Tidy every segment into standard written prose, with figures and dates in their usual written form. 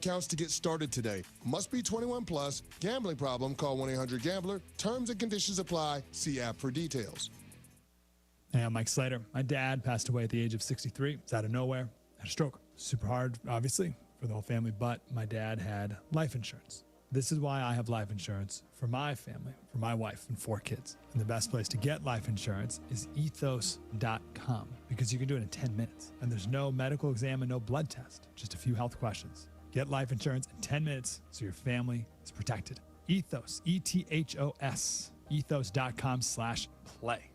Counts to get started today. Must be 21 plus. Gambling problem? Call 1-800-GAMBLER. Terms and conditions apply. See app for details. Hey, I'm Mike Slater. My dad passed away at the age of 63. It's out of nowhere. Had a stroke. Super hard, obviously, for the whole family, but my dad had life insurance. This is why I have life insurance for my family, for my wife and 4 kids. And the best place to get life insurance is ethos.com because you can do it in 10 minutes. And there's no medical exam and no blood test, just a few health questions. Get life insurance in 10 minutes so your family is protected. Ethos, E-T-H-O-S, ethos.com/play.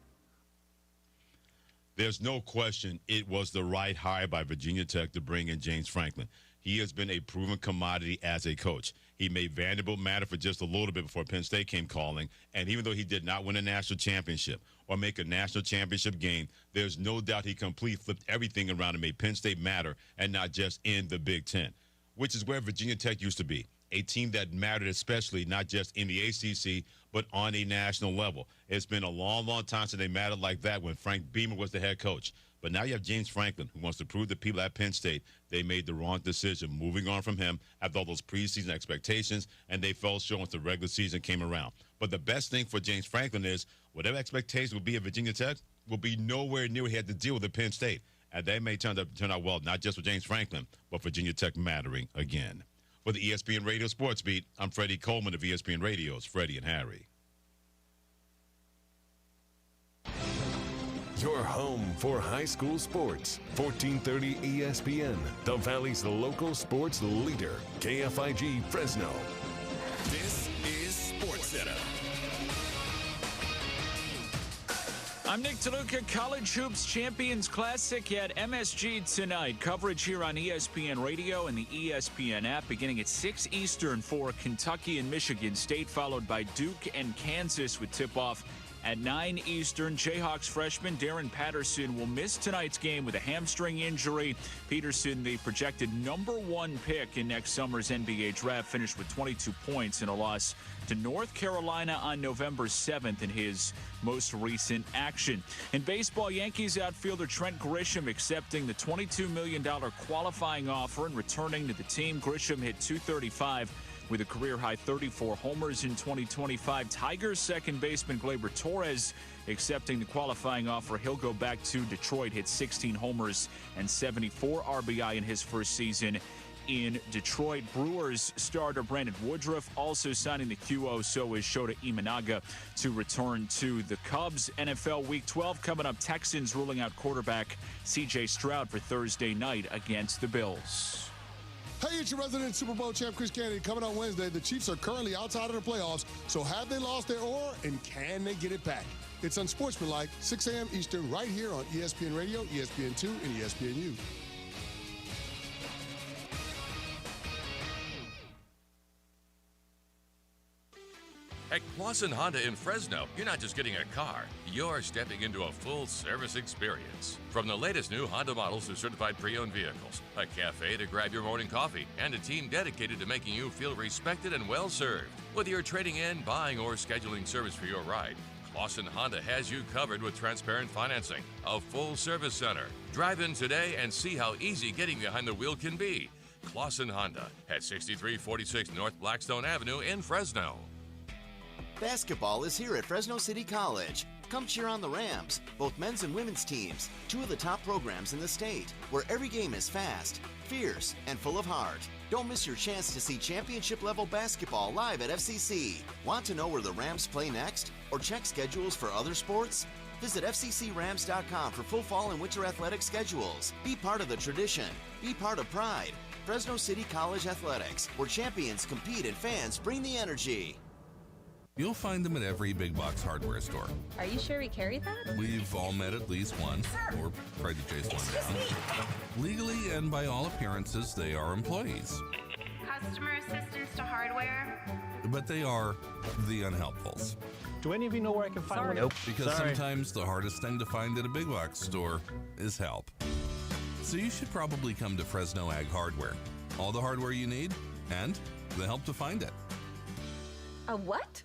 There's no question it was the right hire by Virginia Tech to bring in James Franklin. He has been a proven commodity as a coach. He made Vanderbilt matter for just a little bit before Penn State came calling, and even though he did not win a national championship or make a national championship game, there's no doubt he completely flipped everything around and made Penn State matter and not just in the Big Ten, which is where Virginia Tech used to be, a team that mattered especially not just in the ACC, but on a national level. It's been a long, long time since they mattered like that when Frank Beamer was the head coach. But now you have James Franklin, who wants to prove to people at Penn State they made the wrong decision, moving on from him after all those preseason expectations, and they fell short once the regular season came around. But the best thing for James Franklin is whatever expectations will be at Virginia Tech will be nowhere near what he had to deal with at Penn State. And they may turn out well, not just for James Franklin, but Virginia Tech mattering again. For the ESPN Radio Sports Beat, I'm Freddie Coleman of ESPN Radio's Freddie and Harry. Your home for high school sports. 1430 ESPN, the Valley's local sports leader. KFIG Fresno. This is SportsCenter. I'm Nick DeLuca. College Hoops Champions Classic at MSG tonight. Coverage here on ESPN Radio and the ESPN app beginning at 6 Eastern for Kentucky and Michigan State, followed by Duke and Kansas with tip-off at 9 Eastern. Jayhawks freshman Darren Patterson will miss tonight's game with a hamstring injury. Peterson, the projected #1 pick in next summer's NBA draft, finished with 22 points in a loss to North Carolina on November 7th in his most recent action. In baseball, Yankees outfielder Trent Grisham accepting the $22 million qualifying offer and returning to the team. Grisham hit .235 with a career-high 34 homers in 2025. Tigers second baseman Gleyber Torres accepting the qualifying offer. He'll go back to Detroit, hit 16 homers and 74 RBI in his first season in Detroit. Brewers starter Brandon Woodruff also signing the QO. So is Shota Imanaga to return to the Cubs. NFL Week 12 coming up. Texans ruling out quarterback C.J. Stroud for Thursday night against the Bills. Hey, it's your resident Super Bowl champ, Chris Kennedy. Coming on Wednesday, the Chiefs are currently outside of the playoffs, so have they lost their aura, and can they get it back? It's Unsportsmanlike, 6 a.m. Eastern, right here on ESPN Radio, ESPN2, and ESPNU. At Clausen Honda in Fresno, you're not just getting a car, you're stepping into a full-service experience. From the latest new Honda models to certified pre-owned vehicles, a cafe to grab your morning coffee, and a team dedicated to making you feel respected and well-served. Whether you're trading in, buying, or scheduling service for your ride, Clausen Honda has you covered with transparent financing, a full-service center. Drive in today and see how easy getting behind the wheel can be. Clausen Honda at 6346 North Blackstone Avenue in Fresno. Basketball is here at Fresno City College. Come cheer on the Rams, both men's and women's teams, 2 of the top programs in the state, where every game is fast, fierce, and full of heart. Don't miss your chance to see championship-level basketball live at FCC. Want to know where the Rams play next, or check schedules for other sports? Visit FCCRams.com for full fall and winter athletic schedules. Be part of the tradition. Be part of pride. Fresno City College Athletics, where champions compete and fans bring the energy. You'll find them at every big box hardware store. Are you sure we carry that? We've all met at least once, or tried to chase one down. Legally and by all appearances, they are employees. Customer assistance to hardware. But they are the unhelpfuls. Do any of you know where I can find one? Nope. Because sometimes the hardest thing to find at a big box store is help. So you should probably come to Fresno Ag Hardware. All the hardware you need, and the help to find it. A what?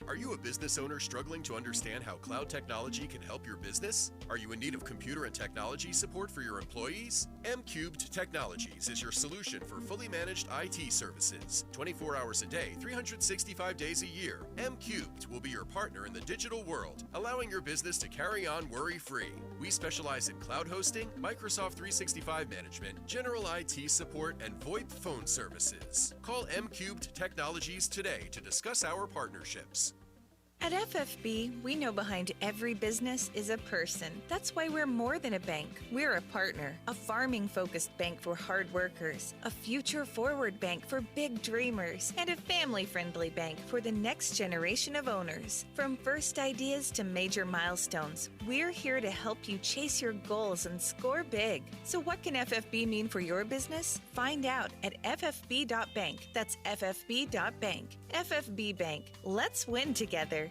Are you a business owner struggling to understand how cloud technology can help your business? Are you in need of computer and technology support for your employees? M-Cubed Technologies is your solution for fully managed IT services. 24 hours a day, 365 days a year. M-Cubed will be your partner in the digital world, allowing your business to carry on worry-free. We specialize in cloud hosting, Microsoft 365 management, general IT support, and VoIP phone services. Call M-Cubed Technologies today to discuss our partnerships. At FFB, we know behind every business is a person. That's why we're more than a bank. We're a partner, a farming-focused bank for hard workers, a future-forward bank for big dreamers, and a family-friendly bank for the next generation of owners. From first ideas to major milestones, we're here to help you chase your goals and score big. So what can FFB mean for your business? Find out at ffb.bank. That's ffb.bank. FFB Bank. Let's win together.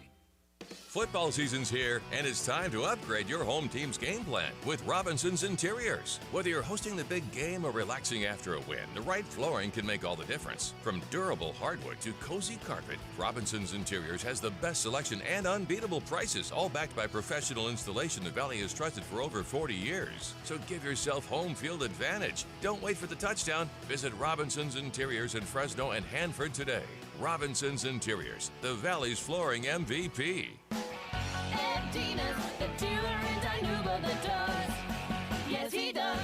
Football season's here, and it's time to upgrade your home team's game plan with Robinson's Interiors. Whether you're hosting the big game or relaxing after a win, the right flooring can make all the difference. From durable hardwood to cozy carpet, Robinson's Interiors has the best selection and unbeatable prices, all backed by professional installation the Valley has trusted for over 40 years. So give yourself home field advantage. Don't wait for the touchdown. Visit Robinson's Interiors in Fresno and Hanford today. Robinson's Interiors, the Valley's flooring MVP. Ed Dina's the dealer in Dinuba that does. Yes, he does.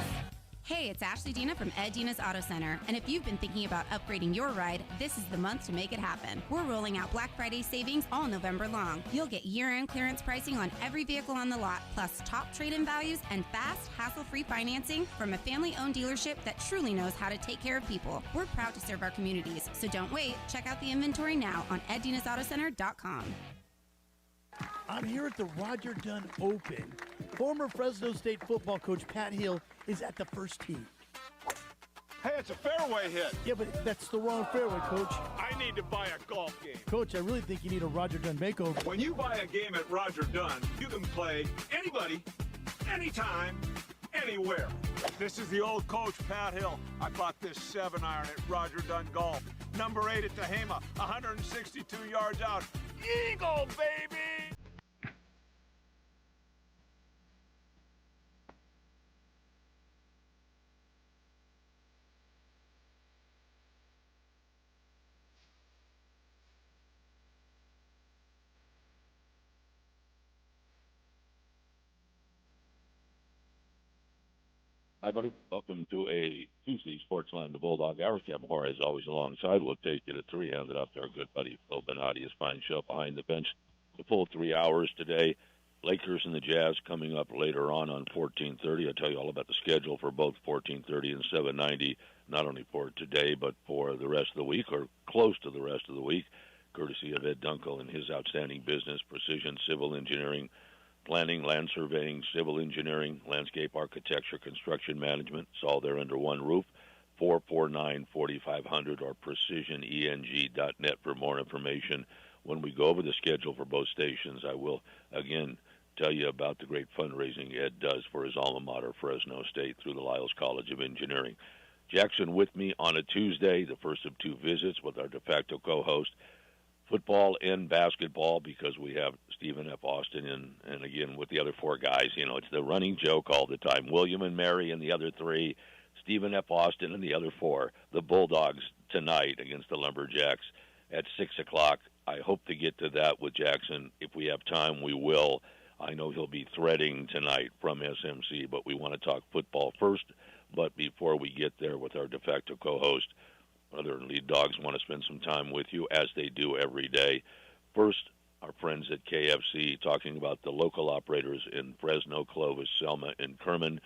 Hey, it's Ashley Dina from Ed Dina's Auto Center, and if you've been thinking about upgrading your ride, this is the month to make it happen. We're rolling out Black Friday savings all November long. You'll get year-end clearance pricing on every vehicle on the lot, plus top trade-in values and fast, hassle-free financing from a family-owned dealership that truly knows how to take care of people. We're proud to serve our communities, so don't wait. Check out the inventory now on eddinasautocenter.com. I'm here at the Roger Dunn Open. Former Fresno State football coach Pat Hill is at the first tee. Hey, it's a fairway hit. Yeah, but that's the wrong fairway, Coach. I need to buy a golf game. Coach, I really think you need a Roger Dunn makeover. When you buy a game at Roger Dunn, you can play anybody, anytime, anywhere. This is the old coach, Pat Hill. I bought this 7-iron at Roger Dunn Golf. Number 8 at Tehama, 162 yards out. Eagle, baby! Hi, buddy. Welcome to a Tuesday Sportsline, the Bulldog Hour. Kevin Hoare, as always, alongside. We'll take you to 3, handed off to our good buddy Phil Benati's fine show behind the bench. The full 3 hours today. Lakers and the Jazz coming up later on 1430. I'll tell you all about the schedule for both 1430 and 790, not only for today, but for the rest of the week, or close to the rest of the week, courtesy of Ed Dunkel and his outstanding business, Precision Civil Engineering, planning, land surveying, civil engineering, landscape architecture, construction management. It's all there under one roof. 449-4500 or precisioneng.net for more information. When we go over the schedule for both stations, I will, again, tell you about the great fundraising Ed does for his alma mater, Fresno State, through the Lyles College of Engineering. Jackson with me on a Tuesday, the first of 2 visits with our de facto co-host, football and basketball, because we have Stephen F. Austin and again with the other 4 guys. You know, it's the running joke all the time. William and Mary and the other 3, Stephen F. Austin and the other 4. The Bulldogs tonight against the Lumberjacks at 6 o'clock. I hope to get to that with Jackson. If we have time, we will. I know he'll be threading tonight from SMC, but we want to talk football first. But before we get there with our de facto co-host, other lead dogs want to spend some time with you, as they do every day. First, our friends at KFC talking about the local operators in Fresno, Clovis, Selma, and Kerman.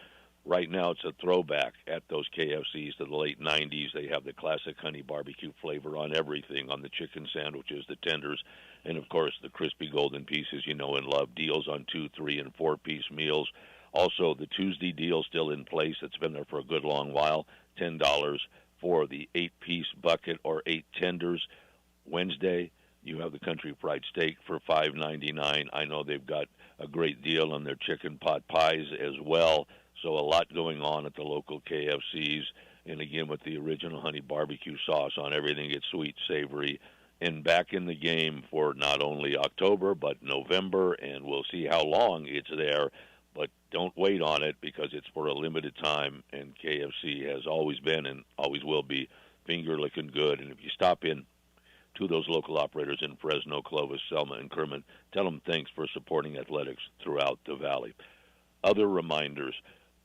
Right now, it's a throwback at those KFCs to the late 90s. They have the classic honey barbecue flavor on everything, on the chicken sandwiches, the tenders, and, of course, the crispy golden pieces you know and love. Deals on 2-, 3-, and 4-piece meals. Also, the Tuesday deal still in place. It's been there for a good long while. $10 for the 8-piece bucket or 8 tenders. Wednesday, you have the country fried steak for $5.99. I know they've got a great deal on their chicken pot pies as well. So a lot going on at the local KFCs. And again, with the original honey barbecue sauce on everything, it's sweet, savory, and back in the game for not only October but November, and we'll see how long it's there. But don't wait on it because it's for a limited time, and KFC has always been and always will be finger-licking good. And if you stop in to those local operators in Fresno, Clovis, Selma, and Kerman, tell them thanks for supporting athletics throughout the Valley. Other reminders,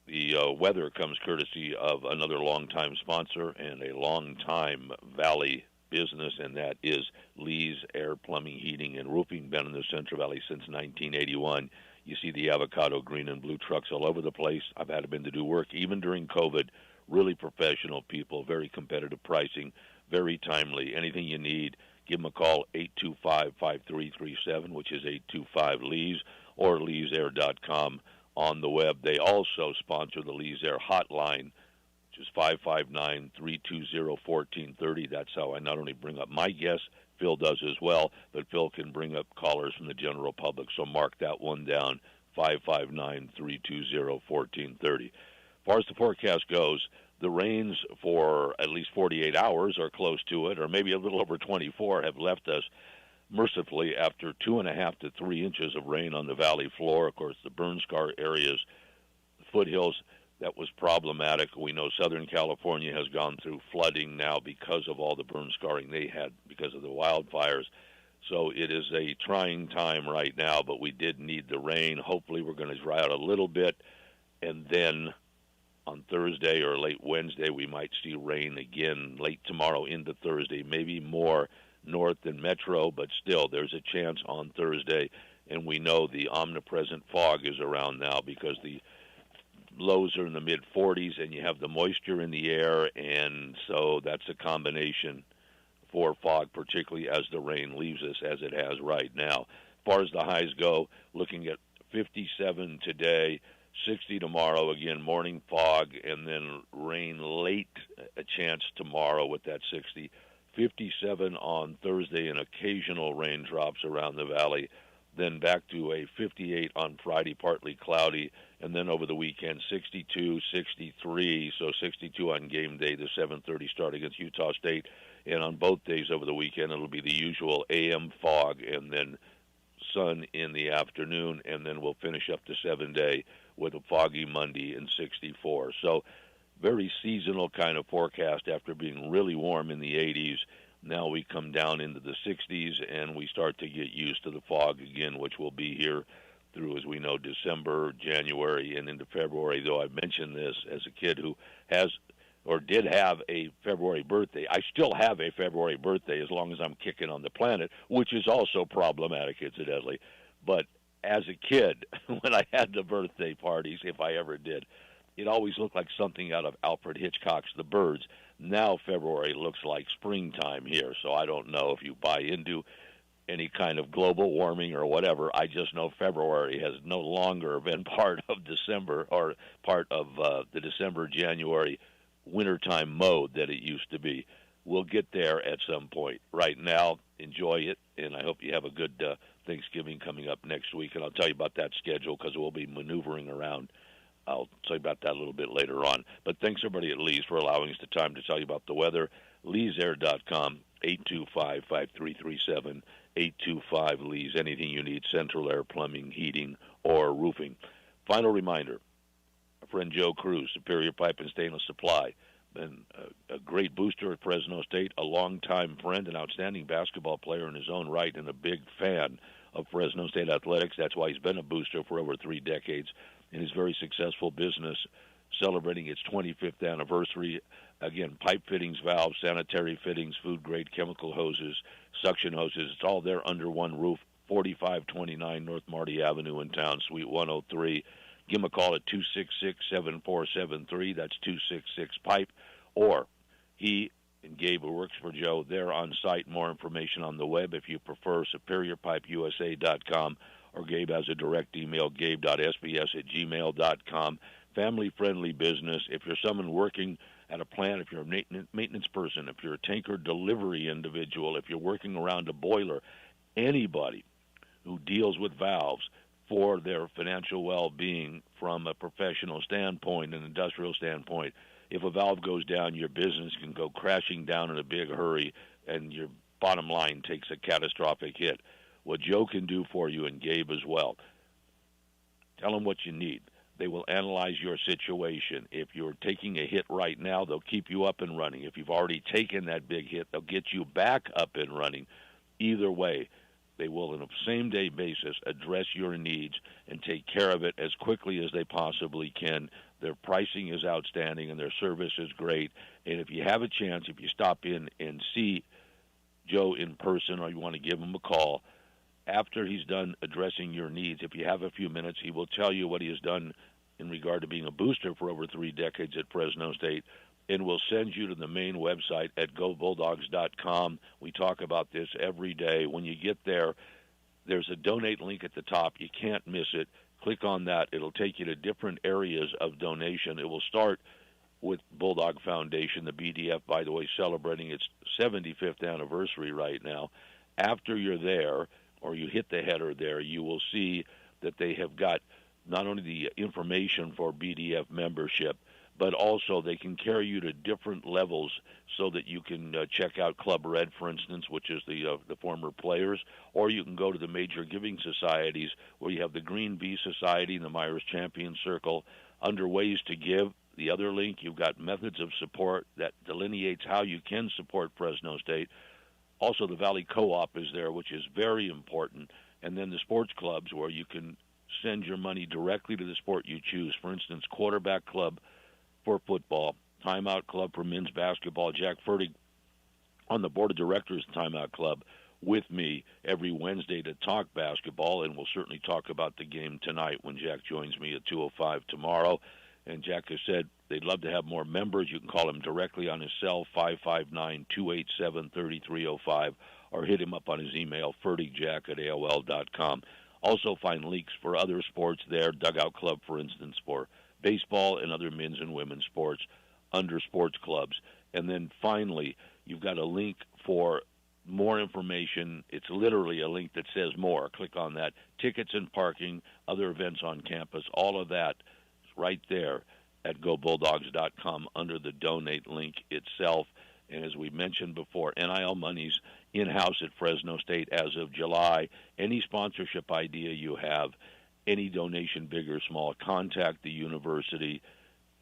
the weather comes courtesy of another longtime sponsor and a longtime Valley business, and that is Lee's Air Plumbing, Heating, and Roofing. Been in the Central Valley since 1981. You see the avocado, green, and blue trucks all over the place. I've had them in to do work, even during COVID. Really professional people, very competitive pricing, very timely. Anything you need, give them a call, 825-5337, which is 825-LEES, or leesair.com on the web. They also sponsor the Lee's Air hotline, which is 559-320-1430. That's how I not only bring up my guests, Phil does as well, but Phil can bring up callers from the general public. So mark that one down, 559-320-1430. As far as the forecast goes, the rains for at least 48 hours or close to it, or maybe a little over 24, have left us mercifully after 2.5 to 3 inches of rain on the valley floor. Of course, the burn scar areas, the foothills, that was problematic. We know Southern California has gone through flooding now because of all the burn scarring they had because of the wildfires. So it is a trying time right now, but we did need the rain. Hopefully we're going to dry out a little bit, and then on Thursday or late Wednesday we might see rain again late tomorrow into Thursday, maybe more north than metro, but still there's a chance on Thursday. And we know the omnipresent fog is around now because the lows are in the mid-40s and you have the moisture in the air, and so that's a combination for fog, particularly as the rain leaves us as it has right now. As far as the highs go, looking at 57 today, 60 tomorrow, again, morning fog, and then rain late, a chance tomorrow with that 60. 57 on Thursday and occasional raindrops around the valley. Then back to a 58 on Friday, partly cloudy, and then over the weekend, 62, 63, so 62 on game day, the 7:30 start against Utah State. And on both days over the weekend, it'll be the usual AM fog and then sun in the afternoon, and then we'll finish up the 7-day with a foggy Monday and 64. So very seasonal kind of forecast after being really warm in the 80s. Now we come down into the 60s, and we start to get used to the fog again, which will be here through, as we know, December, January, and into February, though I mentioned this as a kid who has or did have a February birthday. I still have a February birthday as long as I'm kicking on the planet, which is also problematic, incidentally. But as a kid, when I had the birthday parties, if I ever did, it always looked like something out of Alfred Hitchcock's The Birds. Now February looks like springtime here, so I don't know if you buy into any kind of global warming or whatever. I just know February has no longer been part of December or part of the December-January wintertime mode that it used to be. We'll get there at some point. Right now, enjoy it, and I hope you have a good Thanksgiving coming up next week, and I'll tell you about that schedule because we'll be maneuvering around. I'll tell you about that a little bit later on. But thanks, everybody at Lee's, for allowing us the time to tell you about the weather. Lee'sAir.com, 825-5337, 825-LEE'S. Anything you need, central air, plumbing, heating, or roofing. Final reminder, our friend Joe Cruz, Superior Pipe and Stainless Supply, been a great booster at Fresno State, a longtime friend, an outstanding basketball player in his own right, and a big fan of Fresno State athletics. That's why he's been a booster for over 3 decades in his very successful business, celebrating its 25th anniversary. Again, pipe fittings, valves, sanitary fittings, food-grade chemical hoses, suction hoses. It's all there under one roof, 4529 North Marty Avenue in town, Suite 103. Give him a call at 266-7473. That's 266-PIPE. Or he and Gabe, who works for Joe, they're on site. More information on the web if you prefer, superiorpipeusa.com. Or Gabe has a direct email, gabe.sbs@gmail.com. Family-friendly business. If you're someone working at a plant, if you're a maintenance person, if you're a tanker delivery individual, if you're working around a boiler, anybody who deals with valves for their financial well-being from a professional standpoint, an industrial standpoint, if a valve goes down, your business can go crashing down in a big hurry, and your bottom line takes a catastrophic hit. What Joe can do for you, and Gabe as well, tell them what you need. They will analyze your situation. If you're taking a hit right now, they'll keep you up and running. If you've already taken that big hit, they'll get you back up and running. Either way, they will, on a same-day basis, address your needs and take care of it as quickly as they possibly can. Their pricing is outstanding, and their service is great. And if you have a chance, if you stop in and see Joe in person, or you want to give him a call, after he's done addressing your needs, if you have a few minutes, he will tell you what he has done in regard to being a booster for over 3 decades at Fresno State, and will send you to the main website at gobulldogs.com. We talk about this every day. When you get there, there's a donate link at the top. You can't miss it. Click on that. It'll take you to different areas of donation. It will start with Bulldog Foundation, the BDF, by the way, celebrating its 75th anniversary right now. After you're there, or you hit the header there, you will see that they have got not only the information for BDF membership, but also they can carry you to different levels so that you can check out Club Red, for instance, which is the former players, or you can go to the major giving societies where you have the Green Bee Society and the Myers Champion Circle. Under ways to give, the other link, you've got methods of support that delineates how you can support Fresno State. Also, the Valley Co-op is there, which is very important. And then the sports clubs where you can send your money directly to the sport you choose. For instance, Quarterback Club for football, Timeout Club for men's basketball. Jack Fertig on the board of directors of Timeout Club with me every Wednesday to talk basketball, and we'll certainly talk about the game tonight when Jack joins me at 2:05 tomorrow. And Jack has said they'd love to have more members. You can call him directly on his cell, 559-287-3305, or hit him up on his email, fertigjack@AOL.com. Also find links for other sports there, Dugout Club, for instance, for baseball and other men's and women's sports under sports clubs. And then finally, you've got a link for more information. It's literally a link that says more. Click on that. Tickets and parking, other events on campus, all of that right there at gobulldogs.com under the donate link itself. And as we mentioned before, NIL money's in-house at Fresno State as of July. Any sponsorship idea you have, any donation, big or small, contact the university,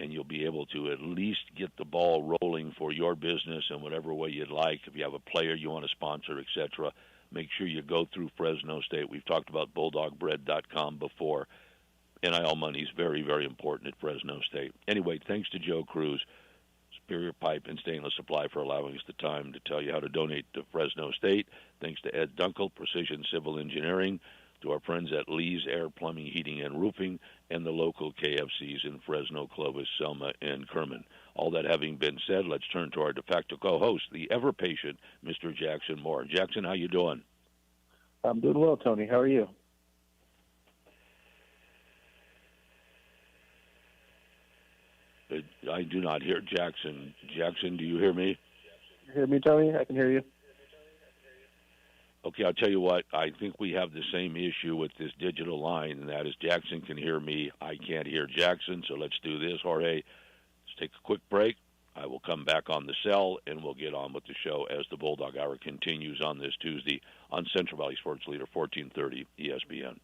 and you'll be able to at least get the ball rolling for your business in whatever way you'd like. If you have a player you want to sponsor, etc., make sure you go through Fresno State. We've talked about BulldogBread.com before. NIL money is very, very important at Fresno State. Anyway, thanks to Joe Cruz, Superior Pipe and Stainless Supply, for allowing us the time to tell you how to donate to Fresno State. Thanks to Ed Dunkel, Precision Civil Engineering, to our friends at Lee's Air Plumbing, Heating, and Roofing, and the local KFCs in Fresno, Clovis, Selma, and Kerman. All that having been said, let's turn to our de facto co-host, the ever-patient Mr. Jackson Moore. Jackson, how you doing? I'm doing well, Tony. How are you? I do not hear Jackson. Jackson, do you hear me? You hear me, Tony? I can hear you. Okay, I'll tell you what. I think we have the same issue with this digital line, and that is Jackson can hear me. I can't hear Jackson, so let's do this. Jorge, let's take a quick break. I will come back on the cell, and we'll get on with the show as the Bulldog Hour continues on this Tuesday on Central Valley Sports Leader, 1430 ESPN.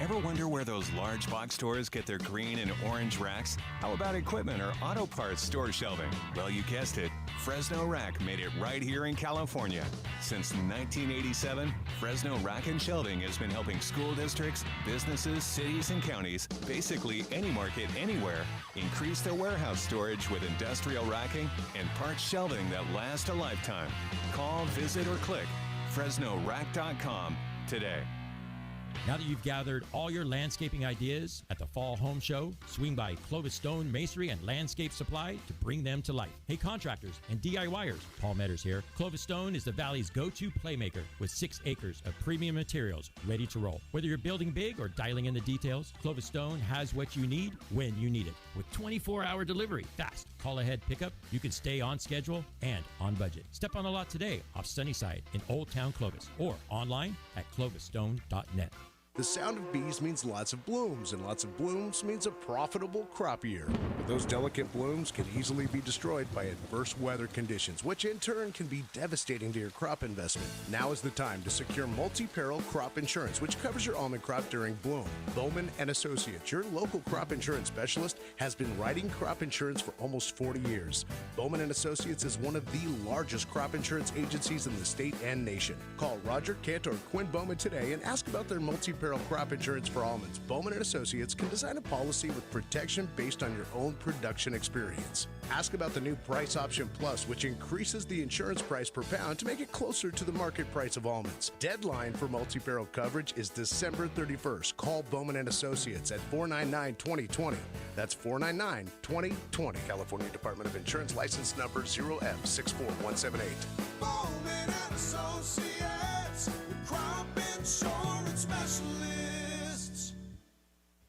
Ever wonder where those large box stores get their green and orange racks? How about equipment or auto parts store shelving? Well, you guessed it. Fresno Rack made it right here in California. Since 1987, Fresno Rack and Shelving has been helping school districts, businesses, cities, and counties, basically any market anywhere, increase their warehouse storage with industrial racking and parts shelving that last a lifetime. Call, visit, or click FresnoRack.com today. Now that you've gathered all your landscaping ideas at the Fall Home Show, swing by Clovis Stone Masonry and Landscape Supply to bring them to life. Hey, contractors and DIYers, Paul Metters here. Clovis Stone is the Valley's go-to playmaker with 6 acres of premium materials ready to roll. Whether you're building big or dialing in the details, Clovis Stone has what you need when you need it. With 24-hour delivery, fast call-ahead pickup, you can stay on schedule and on budget. Step on the lot today off Sunnyside in Old Town Clovis or online at clovisstone.net. The sound of bees means lots of blooms, and lots of blooms means a profitable crop year. But those delicate blooms can easily be destroyed by adverse weather conditions, which in turn can be devastating to your crop investment. Now is the time to secure multi-peril crop insurance, which covers your almond crop during bloom. Bowman & Associates, your local crop insurance specialist, has been writing crop insurance for almost 40 years. Bowman & Associates is one of the largest crop insurance agencies in the state and nation. Call Roger Kent or Quinn Bowman today and ask about their multi-peril crop insurance for almonds. Bowman & Associates can design a policy with protection based on your own production experience. Ask about the new Price Option Plus, which increases the insurance price per pound to make it closer to the market price of almonds. Deadline for multi-peril coverage is December 31st. Call Bowman & Associates at 499-2020. That's 499-2020. California Department of Insurance license number 0F64178. Bowman & Associates, crop insurance specialists.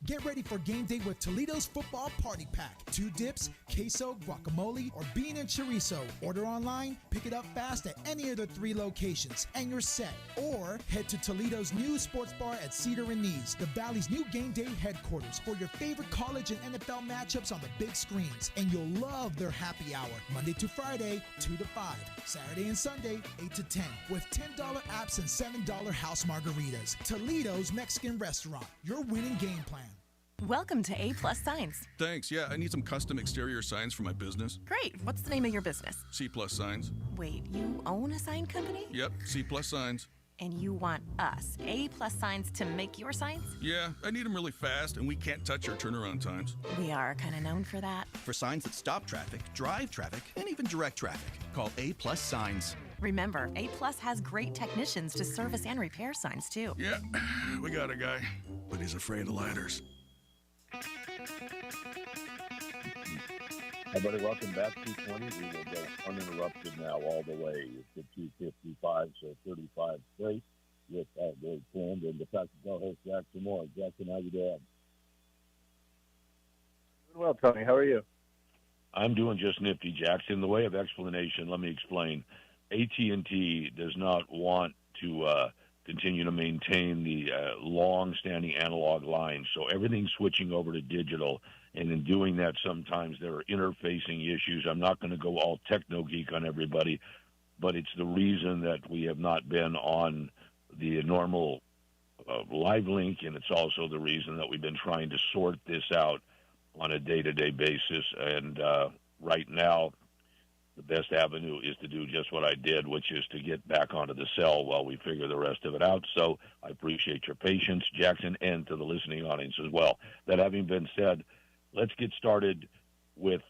Get ready for game day with Toledo's Football Party Pack. 2 dips, queso, guacamole, or bean and chorizo. Order online, pick it up fast at any of the 3 locations, and you're set. Or head to Toledo's new sports bar at Cedar and Nees, the Valley's new game day headquarters, for your favorite college and NFL matchups on the big screens. And you'll love their happy hour, Monday to Friday, 2 to 5. Saturday and Sunday, 8 to 10, with $10 apps and $7 house margaritas. Toledo's Mexican restaurant, your winning game plan. Welcome to A+ Signs. Thanks. Yeah, I need some custom exterior signs for my business. Great. What's the name of your business? C+ Signs. Wait, you own a sign company? Yep, C+ Signs. And you want us, A+ Signs, to make your signs? Yeah, I need them really fast, and we can't touch our turnaround times. We are kind of known for that. For signs that stop traffic, drive traffic, and even direct traffic, call A+ Signs. Remember, A+ has great technicians to service and repair signs, too. Yeah, we got a guy, but he's afraid of ladders. Hi, buddy. Welcome back to 20. We will go uninterrupted now all the way to 2:55, so 35 straight with Lloyd Quinn and the practical host, Jackson Moore. Jackson, how you doing? Doing well, Tony. How are you? I'm doing just nifty, Jackson. In the way of explanation, let me explain. AT&T does not want to continue to maintain the long-standing analog lines, so everything's switching over to digital. And in doing that, sometimes there are interfacing issues. I'm not going to go all techno-geek on everybody, but it's the reason that we have not been on the normal live link, and it's also the reason that we've been trying to sort this out on a day-to-day basis. And right now, the best avenue is to do just what I did, which is to get back onto the cell while we figure the rest of it out. So I appreciate your patience, Jackson, and to the listening audience as well. That having been said, let's get started with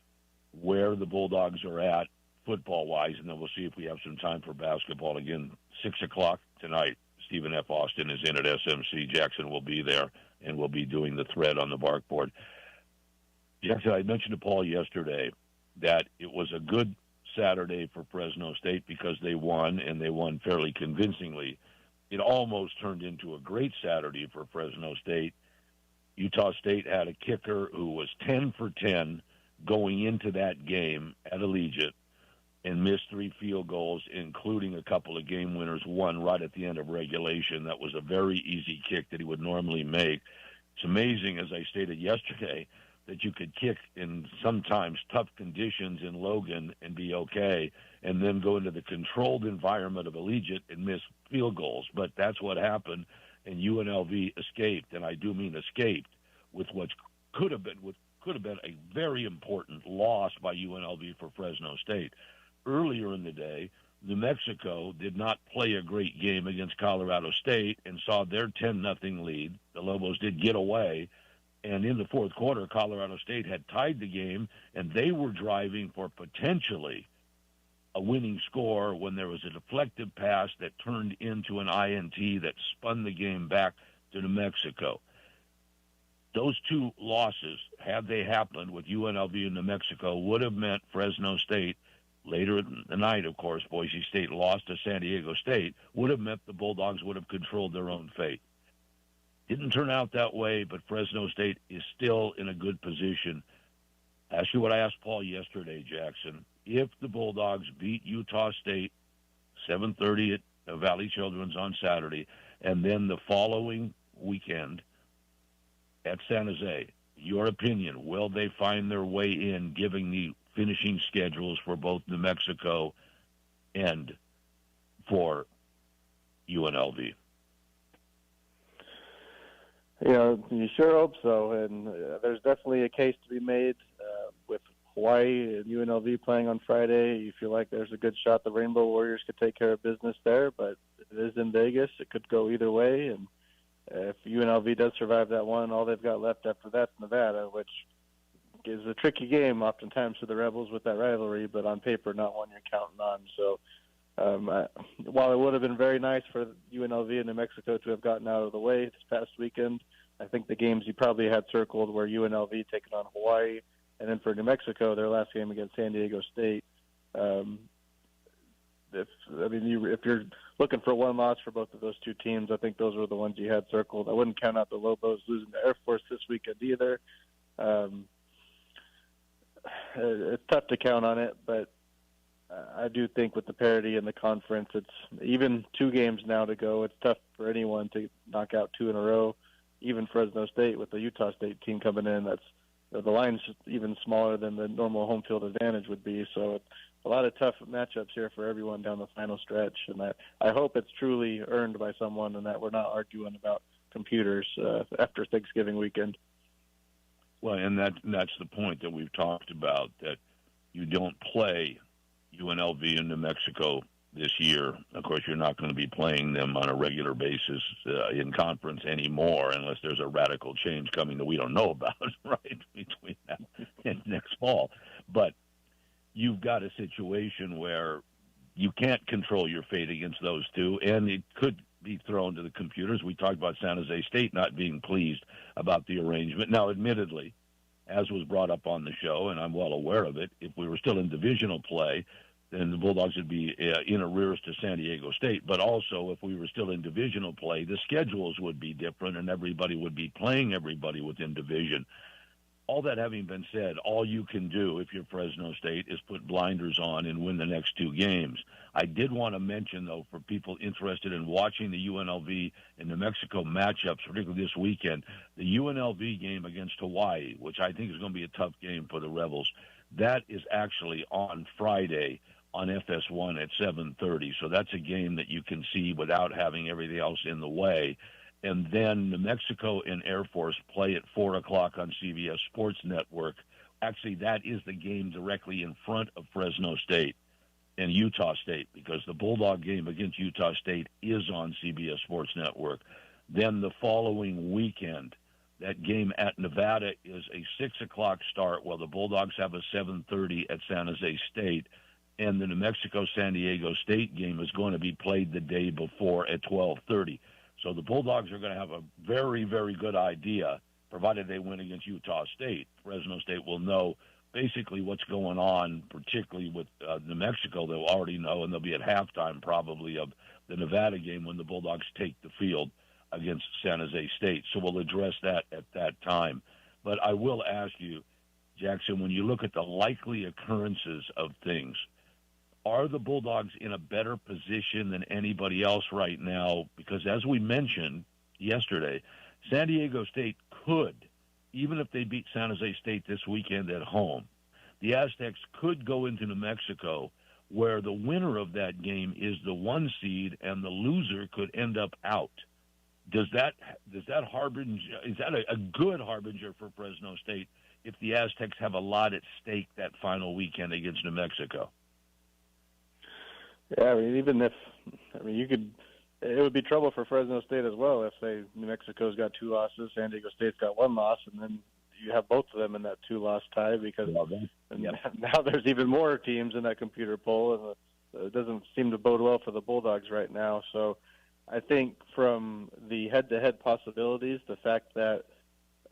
where the Bulldogs are at football-wise, and then we'll see if we have some time for basketball. Again, 6 o'clock tonight, Stephen F. Austin is in at SMC. Jackson will be there, and we'll be doing the thread on the barkboard. Jackson, I mentioned to Paul yesterday that it was a good Saturday for Fresno State because they won, and they won fairly convincingly. It almost turned into a great Saturday for Fresno State. Utah State had a kicker who was 10 for 10 going into that game at Allegiant and missed 3 field goals, including a couple of game winners, one right at the end of regulation. That was a very easy kick that he would normally make. It's amazing, as I stated yesterday, that you could kick in sometimes tough conditions in Logan and be okay, and then go into the controlled environment of Allegiant and miss field goals. But that's what happened, and UNLV escaped, and I do mean escaped, with what could have been a very important loss by UNLV for Fresno State. Earlier in the day, New Mexico did not play a great game against Colorado State and saw their 10-0 lead. The Lobos did get away. And in the fourth quarter, Colorado State had tied the game, and they were driving for potentially a winning score when there was a deflected pass that turned into an INT that spun the game back to New Mexico. Those 2 losses, had they happened with UNLV and New Mexico, would have meant Fresno State, later in the night, of course, Boise State lost to San Diego State, would have meant the Bulldogs would have controlled their own fate. Didn't turn out that way, but Fresno State is still in a good position. Ask you what I asked Paul yesterday, Jackson. If the Bulldogs beat Utah State 7:30 at Valley Children's on Saturday, and then the following weekend at San Jose. Your opinion, will they find their way in, given the finishing schedules for both New Mexico and for UNLV? You sure hope so, and there's definitely a case to be made with Hawaii and UNLV playing on Friday. You feel like there's a good shot the Rainbow Warriors could take care of business there, but it is in Vegas. It could go either way, and if UNLV does survive that one, all they've got left after that's Nevada, which is a tricky game oftentimes for the Rebels with that rivalry, but on paper not one you're counting on. So while it would have been very nice for UNLV and New Mexico to have gotten out of the way this past weekend, I think the games you probably had circled were UNLV taking on Hawaii, and then for New Mexico, their last game against San Diego State. If you're looking for one loss for both of those two teams, I think those were the ones you had circled. I wouldn't count out the Lobos losing to Air Force this weekend either. It's tough to count on it, but I do think with the parity in the conference, it's even 2 games now to go. It's tough for anyone to knock out 2 in a row. Even Fresno State with the Utah State team coming in, the line's even smaller than the normal home field advantage would be. So it's a lot of tough matchups here for everyone down the final stretch, and I hope it's truly earned by someone and that we're not arguing about computers after Thanksgiving weekend. Well, and that's the point that we've talked about, that you don't play UNLV in New Mexico this year. Of course, you're not going to be playing them on a regular basis in conference anymore unless there's a radical change coming that we don't know about, right, between now and next fall. But you've got a situation where you can't control your fate against those two, and it could be thrown to the computers. We talked about San Jose State not being pleased about the arrangement. Now, admittedly, as was brought up on the show, and I'm well aware of it, if we were still in divisional play, then the Bulldogs would be in arrears to San Diego State. But also, if we were still in divisional play, the schedules would be different, and everybody would be playing everybody within division. All that having been said, all you can do if you're Fresno State is put blinders on and win the next 2 games. I did want to mention, though, for people interested in watching the UNLV and New Mexico matchups, particularly this weekend, the UNLV game against Hawaii, which I think is going to be a tough game for the Rebels, that is actually on Friday on FS1 at 7:30. So that's a game that you can see without having everything else in the way. And then New Mexico and Air Force play at 4 o'clock on CBS Sports Network. Actually, that is the game directly in front of Fresno State and Utah State, because the Bulldog game against Utah State is on CBS Sports Network. Then the following weekend, that game at Nevada is a 6 o'clock start, while the Bulldogs have a 7:30 at San Jose State. And the New Mexico-San Diego State game is going to be played the day before at 12:30. So the Bulldogs are going to have a very, very good idea, provided they win against Utah State. Fresno State will know basically what's going on, particularly with New Mexico. They'll already know, and they'll be at halftime probably of the Nevada game when the Bulldogs take the field against San Jose State. So we'll address that at that time. But I will ask you, Jackson, when you look at the likely occurrences of things, are the Bulldogs in a better position than anybody else right now? Because as we mentioned yesterday, San Diego State could, even if they beat San Jose State this weekend at home, the Aztecs could go into New Mexico where the winner of that game is the 1 seed and the loser could end up out. Does that harbinger, is that a good harbinger for Fresno State if the Aztecs have a lot at stake that final weekend against New Mexico? Yeah, it would be trouble for Fresno State as well if, say, New Mexico's got 2 losses, San Diego State's got 1 loss, and then you have both of them in that 2-loss tie, because now there's even more teams in that computer poll, and it doesn't seem to bode well for the Bulldogs right now. So I think from the head-to-head possibilities, the fact that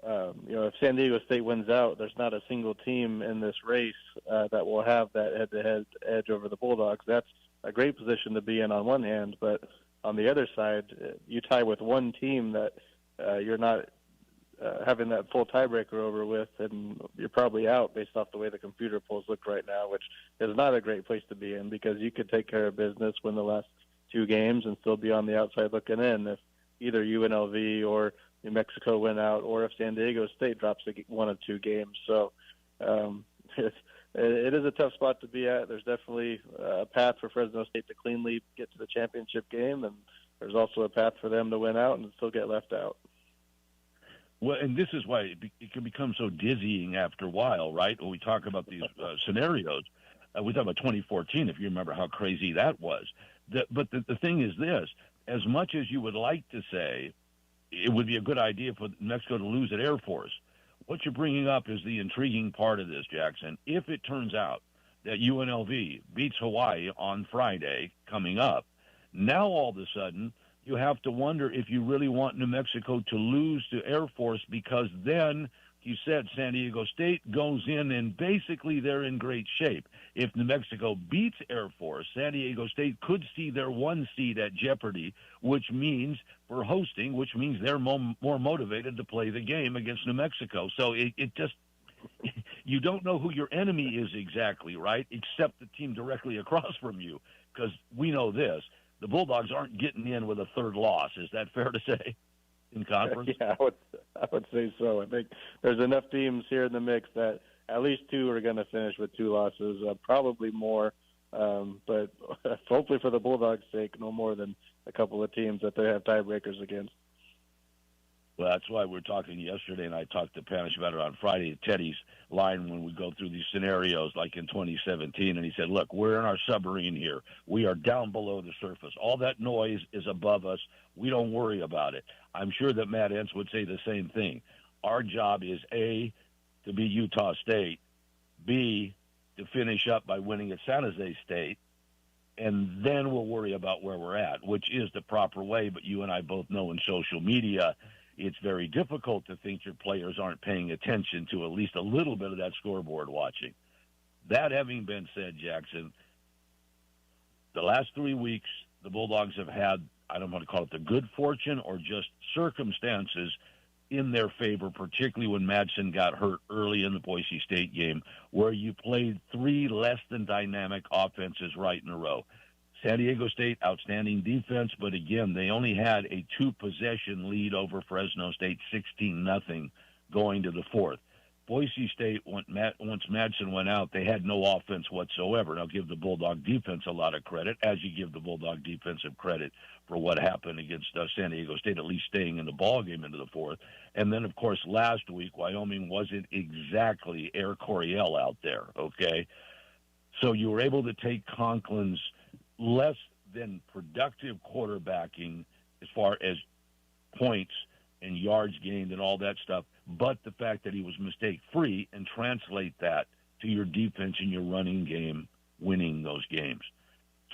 if San Diego State wins out, there's not a single team in this race that will have that head-to-head edge over the Bulldogs. That's a great position to be in on one hand, but on the other side, you tie with one team that you're not having that full tiebreaker over with, and you're probably out based off the way the computer polls look right now, which is not a great place to be in, because you could take care of business, win the last 2 games, and still be on the outside looking in. If either UNLV or New Mexico win out, or if San Diego State drops one of two games. So it is a tough spot to be at. There's definitely a path for Fresno State to cleanly get to the championship game, and there's also a path for them to win out and still get left out. Well, and this is why it can become so dizzying after a while, right? When we talk about these scenarios, we talk about 2014, if you remember how crazy that was. But the thing is this, as much as you would like to say it would be a good idea for Mexico to lose at Air Force, what you're bringing up is the intriguing part of this, Jackson. If it turns out that UNLV beats Hawaii on Friday coming up, now all of a sudden you have to wonder if you really want New Mexico to lose to Air Force, because then you said San Diego State goes in and basically they're in great shape. If New Mexico beats Air Force, San Diego State could see their 1 seed at jeopardy, which means for hosting, which means they're more motivated to play the game against New Mexico. So it just, you don't know who your enemy is exactly, right, except the team directly across from you, because we know this. The Bulldogs aren't getting in with a third loss. Is that fair to say in conference? Yeah, I would say so. I think there's enough teams here in the mix that at least 2 are going to finish with 2 losses, probably more. But hopefully for the Bulldogs' sake, no more than a couple of teams that they have tiebreakers against. Well, that's why we were talking yesterday, and I talked to Panish about it on Friday at Teddy's line when we go through these scenarios like in 2017, and he said, look, we're in our submarine here. We are down below the surface. All that noise is above us. We don't worry about it. I'm sure that Matt Entz would say the same thing. Our job is, A, to beat Utah State, B, to finish up by winning at San Jose State, and then we'll worry about where we're at, which is the proper way. But you and I both know in social media, it's very difficult to think your players aren't paying attention to at least a little bit of that scoreboard watching. That having been said, Jackson, the last 3 weeks, the Bulldogs have had, I don't want to call it the good fortune or just circumstances in their favor, particularly when Madsen got hurt early in the Boise State game, where you played 3 less than dynamic offenses right in a row. San Diego State, outstanding defense, but again, they only had a 2-possession lead over Fresno State, 16-0 going to the 4th. Boise State, once Madsen went out, they had no offense whatsoever. Now, give the Bulldog defense a lot of credit, as you give the Bulldog defensive credit for what happened against San Diego State, at least staying in the ballgame into the 4th. And then, of course, last week, Wyoming wasn't exactly Air Coryell out there, okay? So you were able to take Conklin's less than productive quarterbacking as far as points and yards gained and all that stuff, but the fact that he was mistake-free, and translate that to your defense and your running game winning those games.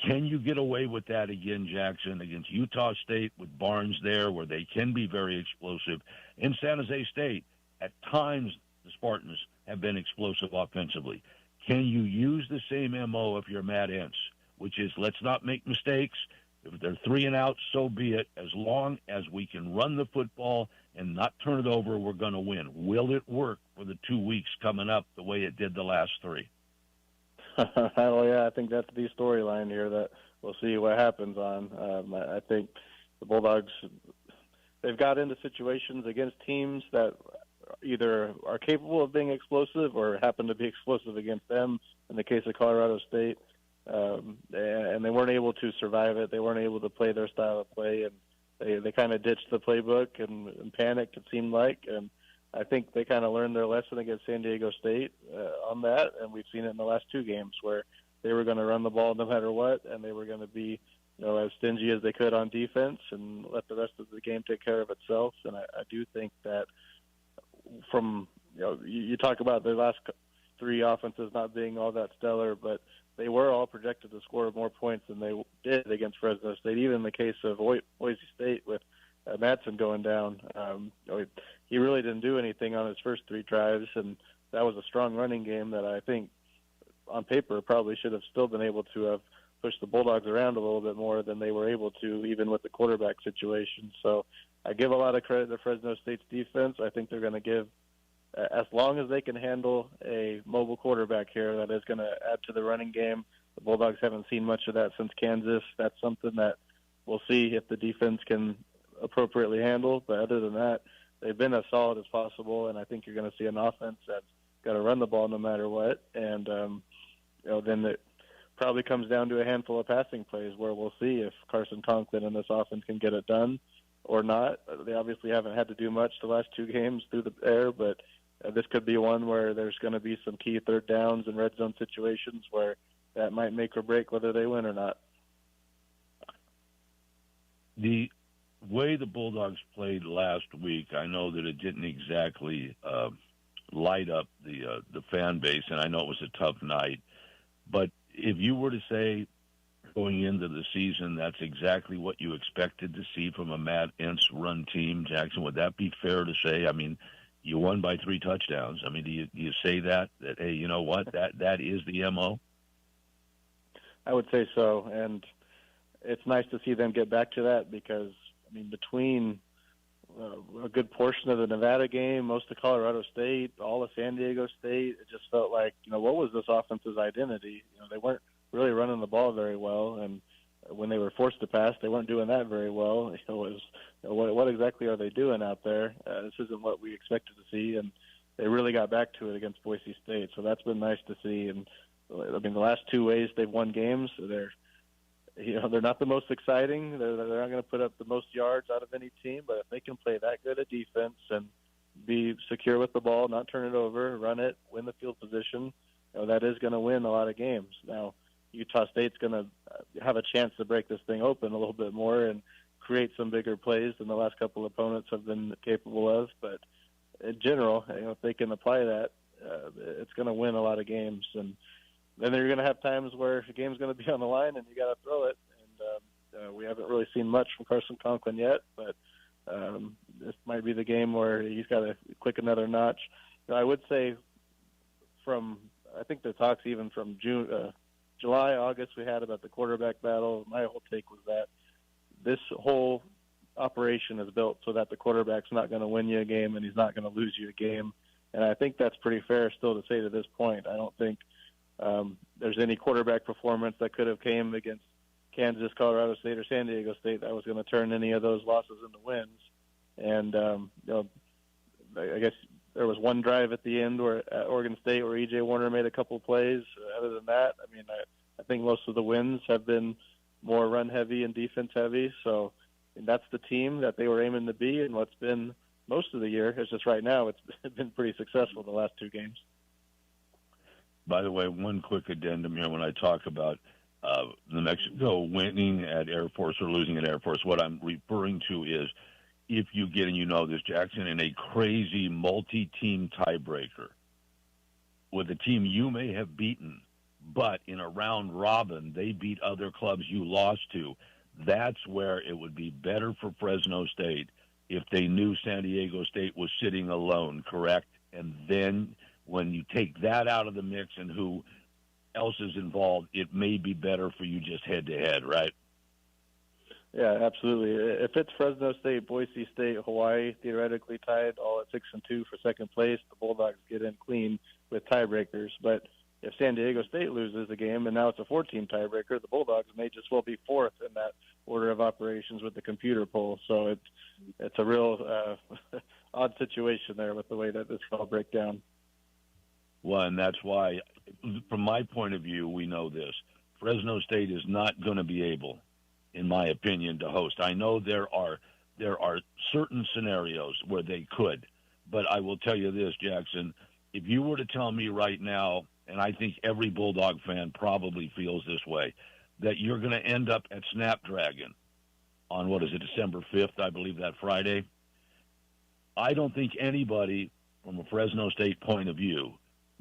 Can you get away with that again, Jackson, against Utah State with Barnes there, where they can be very explosive? In San Jose State, at times the Spartans have been explosive offensively. Can you use the same MO if you're Matt Entz, which is let's not make mistakes? If they're 3 and out, so be it. As long as we can run the football and not turn it over, we're going to win. Will it work for the 2 weeks coming up the way it did the last 3? Well, yeah, I think that's the storyline here that we'll see what happens on. I think the Bulldogs, they've got into situations against teams that either are capable of being explosive or happen to be explosive against them, in the case of Colorado State. And they weren't able to survive it. They weren't able to play their style of play, and they kind of ditched the playbook and panicked, it seemed like. And I think they kind of learned their lesson against San Diego State on that, and we've seen it in the last 2 games where they were going to run the ball no matter what, and they were going to be, as stingy as they could on defense and let the rest of the game take care of itself. And I do think that from, you talk about the last 3 offenses not being all that stellar, but they were all projected to score more points than they did against Fresno State, even in the case of Boise State with Madsen going down. He really didn't do anything on his first 3 drives, and that was a strong running game that I think on paper probably should have still been able to have pushed the Bulldogs around a little bit more than they were able to, even with the quarterback situation. So I give a lot of credit to Fresno State's defense. I think they're going to give, as long as they can handle a mobile quarterback here that is going to add to the running game. The Bulldogs haven't seen much of that since Kansas. That's something that we'll see if the defense can appropriately handle. But other than that, they've been as solid as possible, and I think you're going to see an offense that's got to run the ball no matter what. And then it probably comes down to a handful of passing plays where we'll see if Carson Conklin and this offense can get it done or not. They obviously haven't had to do much the last 2 games through the air, but this could be one where there's going to be some key third downs and red zone situations where that might make or break whether they win or not. The way the Bulldogs played last week, I know that it didn't exactly light up the fan base, and I know it was a tough night. But if you were to say going into the season that's exactly what you expected to see from a Matt Entz-run team, Jackson, would that be fair to say? I mean, you won by 3 touchdowns. I mean, do you say that, hey, you know what, that is the MO? I would say so, and it's nice to see them get back to that because, I mean, between a good portion of the Nevada game, most of Colorado State, all of San Diego State, it just felt like, what was this offense's identity? They weren't really running the ball very well, and when they were forced to pass, they weren't doing that very well. It was, what exactly are they doing out there? This isn't what we expected to see, and they really got back to it against Boise State, so that's been nice to see. And I mean, the last 2 ways they've won games, they're not the most exciting. They're not going to put up the most yards out of any team, but if they can play that good a defense and be secure with the ball, not turn it over, run it, win the field position, that is going to win a lot of games. Now, Utah State's going to have a chance to break this thing open a little bit more and create some bigger plays than the last couple of opponents have been capable of. But in general, if they can apply that, it's going to win a lot of games. And then you're going to have times where the game's going to be on the line and you got to throw it. And we haven't really seen much from Carson Conklin yet, but this might be the game where he's got to click another notch. I would say I think the talks even from July, August we had about the quarterback battle. My whole take was that this whole operation is built so that the quarterback's not going to win you a game and he's not going to lose you a game. And I think that's pretty fair still to say to this point. I don't think there's any quarterback performance that could have came against Kansas, Colorado State, or San Diego State that was going to turn any of those losses into wins. And, I guess there was one drive at the end where at Oregon State where E.J. Warner made a couple plays. Other than that, I mean, I think most of the wins have been more run-heavy and defense-heavy. So that's the team that they were aiming to be, and what's been most of the year. It's just right now it's been pretty successful the last 2 games. By the way, one quick addendum here when I talk about New Mexico winning at Air Force or losing at Air Force, what I'm referring to is if you get, and you know this, Jackson, in a crazy multi-team tiebreaker with a team you may have beaten, but in a round robin, they beat other clubs you lost to, that's where it would be better for Fresno State if they knew San Diego State was sitting alone, correct? And then when you take that out of the mix and who else is involved, it may be better for you just head-to-head, right? Yeah, absolutely. If it's Fresno State, Boise State, Hawaii, theoretically tied all at 6-2 for second place, the Bulldogs get in clean with tiebreakers. But if San Diego State loses the game and now it's a 4-team tiebreaker, the Bulldogs may just well be 4th in that order of operations with the computer poll. So it's a real odd situation there with the way that this will break down. Well, and that's why, from my point of view, we know this. Fresno State is not going to be able, in my opinion, to host. I know there are certain scenarios where they could, but I will tell you this, Jackson, if you were to tell me right now, and I think every Bulldog fan probably feels this way, that you're going to end up at Snapdragon on, December 5th, I believe that Friday, I don't think anybody from a Fresno State point of view,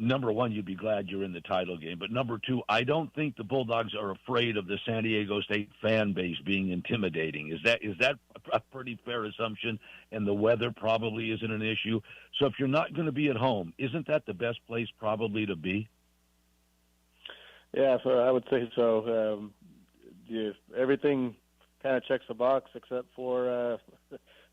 number one, you'd be glad you're in the title game. But number two, I don't think the Bulldogs are afraid of the San Diego State fan base being intimidating. Is that a pretty fair assumption? And the weather probably isn't an issue. So if you're not going to be at home, isn't that the best place probably to be? Yeah, so I would say so. Everything kind of checks the box except for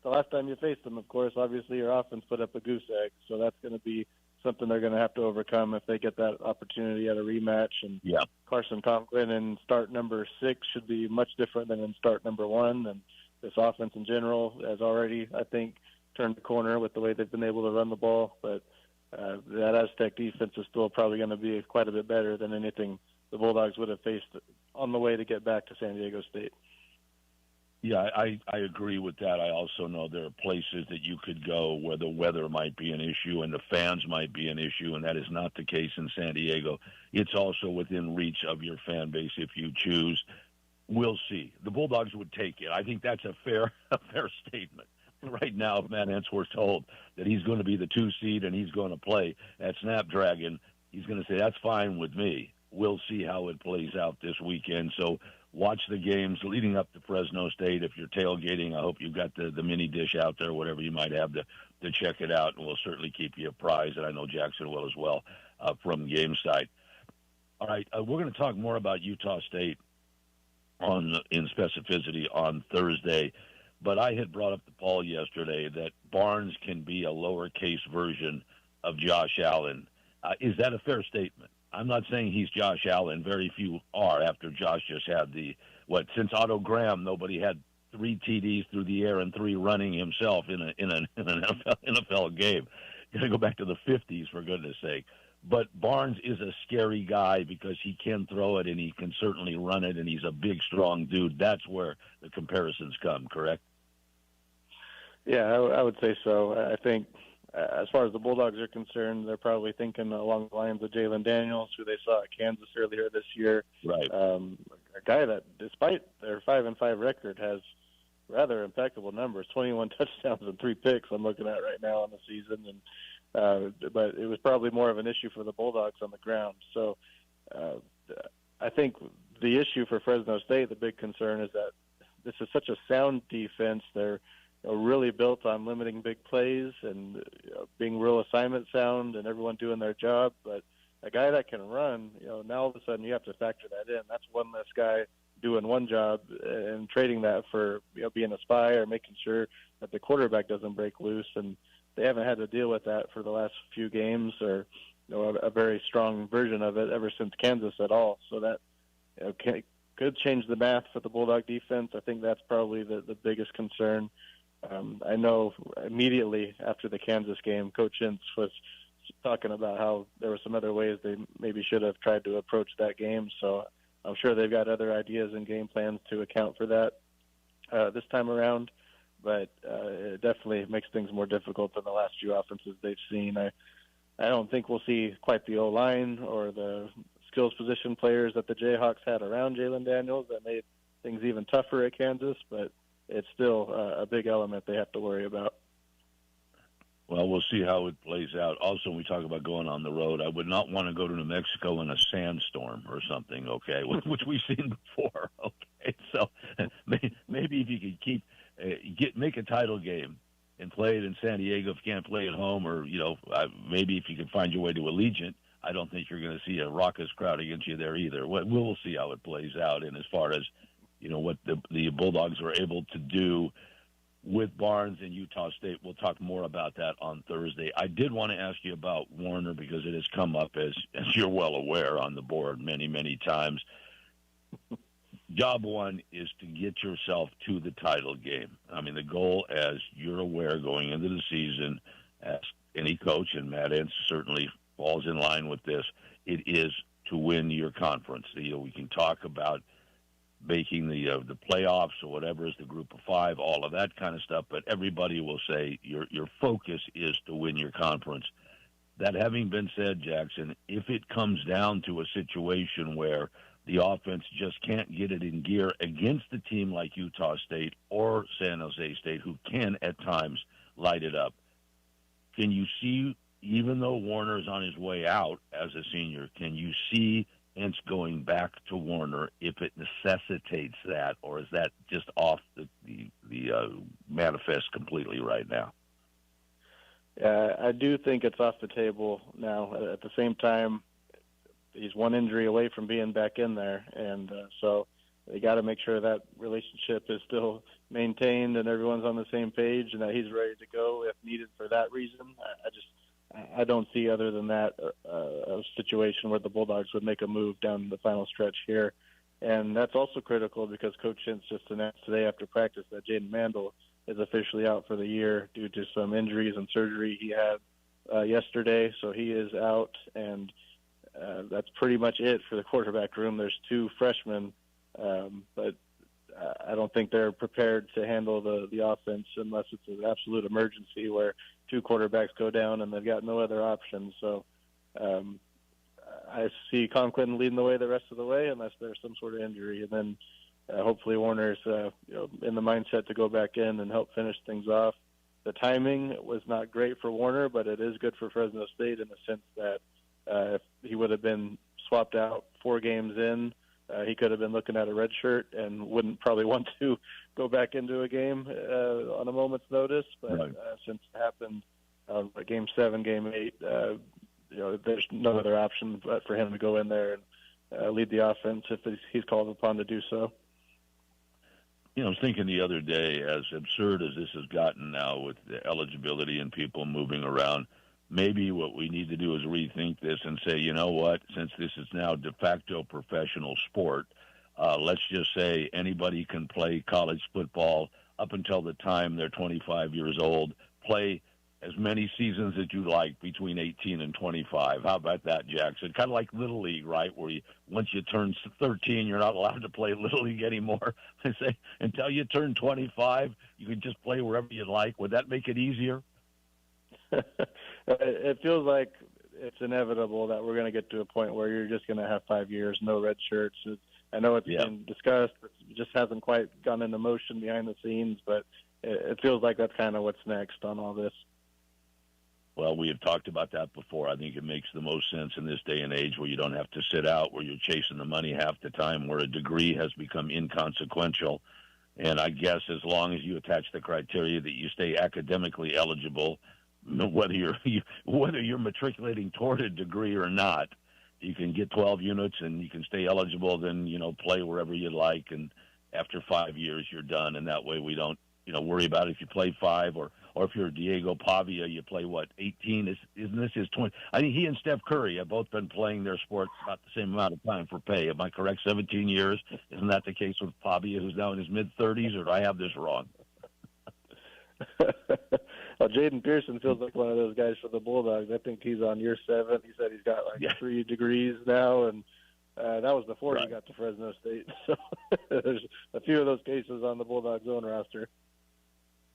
the last time you faced them, of course. Obviously, your offense put up a goose egg, so that's going to be something they're going to have to overcome if they get that opportunity at a rematch. And Carson Conklin in start number 6 should be much different than in start number 1. And this offense in general has already, I think, turned the corner with the way they've been able to run the ball. But that Aztec defense is still probably going to be quite a bit better than anything the Bulldogs would have faced on the way to get back to San Diego State. Yeah, I agree with that. I also know there are places that you could go where the weather might be an issue and the fans might be an issue, and that is not the case in San Diego. It's also within reach of your fan base if you choose. We'll see. The Bulldogs would take it. I think that's a fair statement. Right now, if Matt Hensworth's told that he's going to be the 2 seed and he's going to play at Snapdragon, he's going to say, that's fine with me. We'll see how it plays out this weekend. So watch the games leading up to Fresno State. If you're tailgating, I hope you've got the mini dish out there, whatever you might have to check it out, and we'll certainly keep you apprised, and I know Jackson will as well from game side. All right, we're going to talk more about Utah State in specificity on Thursday, but I had brought up to Paul yesterday that Barnes can be a lowercase version of Josh Allen. Is that a fair statement? I'm not saying he's Josh Allen. Very few are after Josh just had since Otto Graham, nobody had 3 TDs through the air and 3 running himself in an NFL game. Got to go back to the 50s, for goodness sake. But Barnes is a scary guy because he can throw it and he can certainly run it, and he's a big, strong dude. That's where the comparisons come, correct? Yeah, I would say so. I think as far as the Bulldogs are concerned, they're probably thinking along the lines of Jalen Daniels, who they saw at Kansas earlier this year. Right. A guy that, despite their 5-5 record, has rather impeccable numbers: 21 touchdowns and 3 picks. I'm looking at right now on the season, and but it was probably more of an issue for the Bulldogs on the ground. So I think the issue for Fresno State, the big concern, is that this is such a sound defense. They're really built on limiting big plays and being real assignment sound and everyone doing their job. But a guy that can run, now all of a sudden you have to factor that in. That's one less guy doing one job and trading that for being a spy or making sure that the quarterback doesn't break loose. And they haven't had to deal with that for the last few games, or a very strong version of it ever since Kansas at all. So that could change the math for the Bulldog defense. I think that's probably the biggest concern. I know immediately after the Kansas game, Coach Ince was talking about how there were some other ways they maybe should have tried to approach that game. So I'm sure they've got other ideas and game plans to account for that this time around. But it definitely makes things more difficult than the last few offenses they've seen. I don't think we'll see quite the O-line or the skills position players that the Jayhawks had around Jalen Daniels that made things even tougher at Kansas, but it's still a big element they have to worry about. Well, we'll see how it plays out. Also, when we talk about going on the road, I would not want to go to New Mexico in a sandstorm or something, okay, which we've seen before, okay? So maybe if you could make a title game and play it in San Diego if you can't play at home, or, maybe if you can find your way to Allegiant, I don't think you're going to see a raucous crowd against you there either. We'll see how it plays out. And as far as what the Bulldogs are able to do with Barnes and Utah State, we'll talk more about that on Thursday. I did want to ask you about Warner because it has come up, as you're well aware, on the board many, many times. Job one is to get yourself to the title game. I mean, the goal, as you're aware, going into the season, as any coach, and Matt Ince certainly falls in line with this, it is to win your conference. We can talk about making the playoffs or whatever is the group of 5, all of that kind of stuff, but everybody will say your focus is to win your conference. That having been said, Jackson, if it comes down to a situation where the offense just can't get it in gear against a team like Utah State or San Jose State, who can at times light it up, can you see, even though Warner's on his way out as a senior, can you see Ince going back to Warner if it necessitates that, or is that just off the manifest completely right now? I do think it's off the table now. At the same time, he's one injury away from being back in there, and so they got to make sure that relationship is still maintained and everyone's on the same page and that he's ready to go if needed for that reason. I don't see, other than that, a situation where the Bulldogs would make a move down the final stretch here. And that's also critical because Coach Shintz just announced today after practice that Jaden Mandel is officially out for the year due to some injuries and surgery he had yesterday. So he is out, and that's pretty much it for the quarterback room. There's 2 freshmen, but I don't think they're prepared to handle the offense unless it's an absolute emergency where 2 quarterbacks go down and they've got no other options. So I see Conklin leading the way the rest of the way unless there's some sort of injury. And then hopefully Warner's in the mindset to go back in and help finish things off. The timing was not great for Warner, but it is good for Fresno State in the sense that if he would have been swapped out 4 games in, he could have been looking at a red shirt and wouldn't probably want to go back into a game on a moment's notice. But right. Since it happened Game 7, Game 8, there's no other option but for him to go in there and lead the offense if he's called upon to do so. I was thinking the other day, as absurd as this has gotten now with the eligibility and people moving around, maybe what we need to do is rethink this and say, you know what, since this is now de facto professional sport, let's just say anybody can play college football up until the time they're 25 years old, play as many seasons as you like between 18 and 25. How about that, Jackson? Kind of like Little League, right, where once you turn 13, you're not allowed to play Little League anymore. They say until you turn 25, you can just play wherever you like. Would that make it easier? It feels like it's inevitable that we're going to get to a point where you're just going to have 5 years, no red shirts. I know it's been discussed. It just hasn't quite gone into motion behind the scenes, but it feels like that's kind of what's next on all this. Well, we have talked about that before. I think it makes the most sense in this day and age where you don't have to sit out, where you're chasing the money half the time, where a degree has become inconsequential. And I guess as long as you attach the criteria that you stay academically eligible, whether you're matriculating toward a degree or not, you can get 12 units and you can stay eligible, then, play wherever you like. And after 5 years, you're done. And that way we don't, worry about if you play 5 or if you're Diego Pavia, you play, 18? Isn't this his 20? I think he and Steph Curry have both been playing their sport about the same amount of time for pay. Am I correct? 17 years? Isn't that the case with Pavia, who's now in his mid-30s, or do I have this wrong? Well, Jaden Pearson feels like one of those guys for the Bulldogs. I think he's on year 7. He said he's got 3 degrees now, and that was before he got to Fresno State. So there's a few of those cases on the Bulldogs' own roster.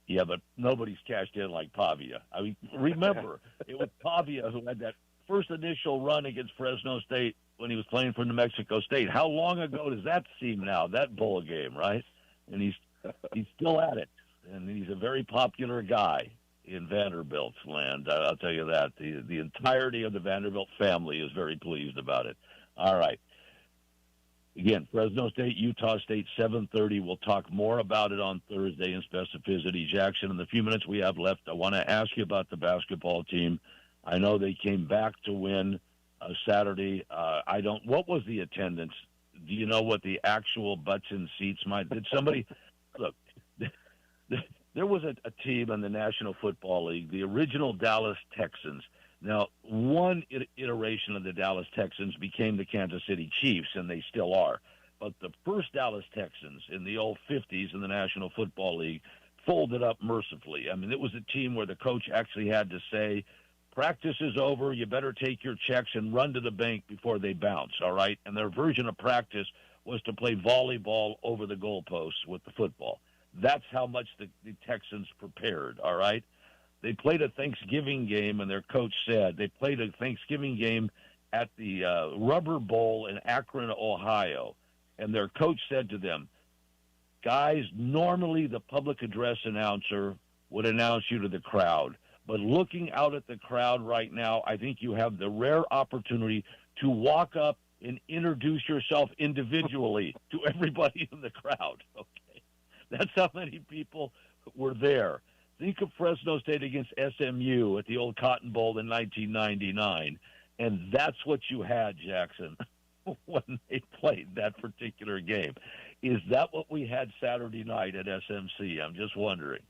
Yeah, but nobody's cashed in like Pavia. I mean, remember, it was Pavia who had that first initial run against Fresno State when he was playing for New Mexico State. How long ago does that seem now, that bowl game, right? And he's still at it, and he's a very popular guy in Vanderbilt's land. I'll tell you that. The entirety of the Vanderbilt family is very pleased about it. All right. Again, Fresno State, Utah State, 7:30. We'll talk more about it on Thursday in specificity. Jackson, in the few minutes we have left, I want to ask you about the basketball team. I know they came back to win Saturday. What was the attendance? Do you know what the actual butts in seats might? Did somebody look? There was a team in the National Football League, the original Dallas Texans. Now, one iteration of the Dallas Texans became the Kansas City Chiefs, and they still are. But the first Dallas Texans in the old 50s in the National Football League folded up mercifully. I mean, it was a team where the coach actually had to say, practice is over, you better take your checks and run to the bank before they bounce, all right? And their version of practice was to play volleyball over the goalposts with the football. That's how much the Texans prepared, all right? They played a Thanksgiving game, and their coach said they played a Thanksgiving game at the Rubber Bowl in Akron, Ohio. And their coach said to them, guys, normally the public address announcer would announce you to the crowd. But looking out at the crowd right now, I think you have the rare opportunity to walk up and introduce yourself individually to everybody in the crowd. Okay, that's how many people were there. Think of Fresno State against SMU at the old Cotton Bowl in 1999, and that's what you had, Jackson, when they played that particular game. Is that what we had Saturday night at SMC? I'm just wondering.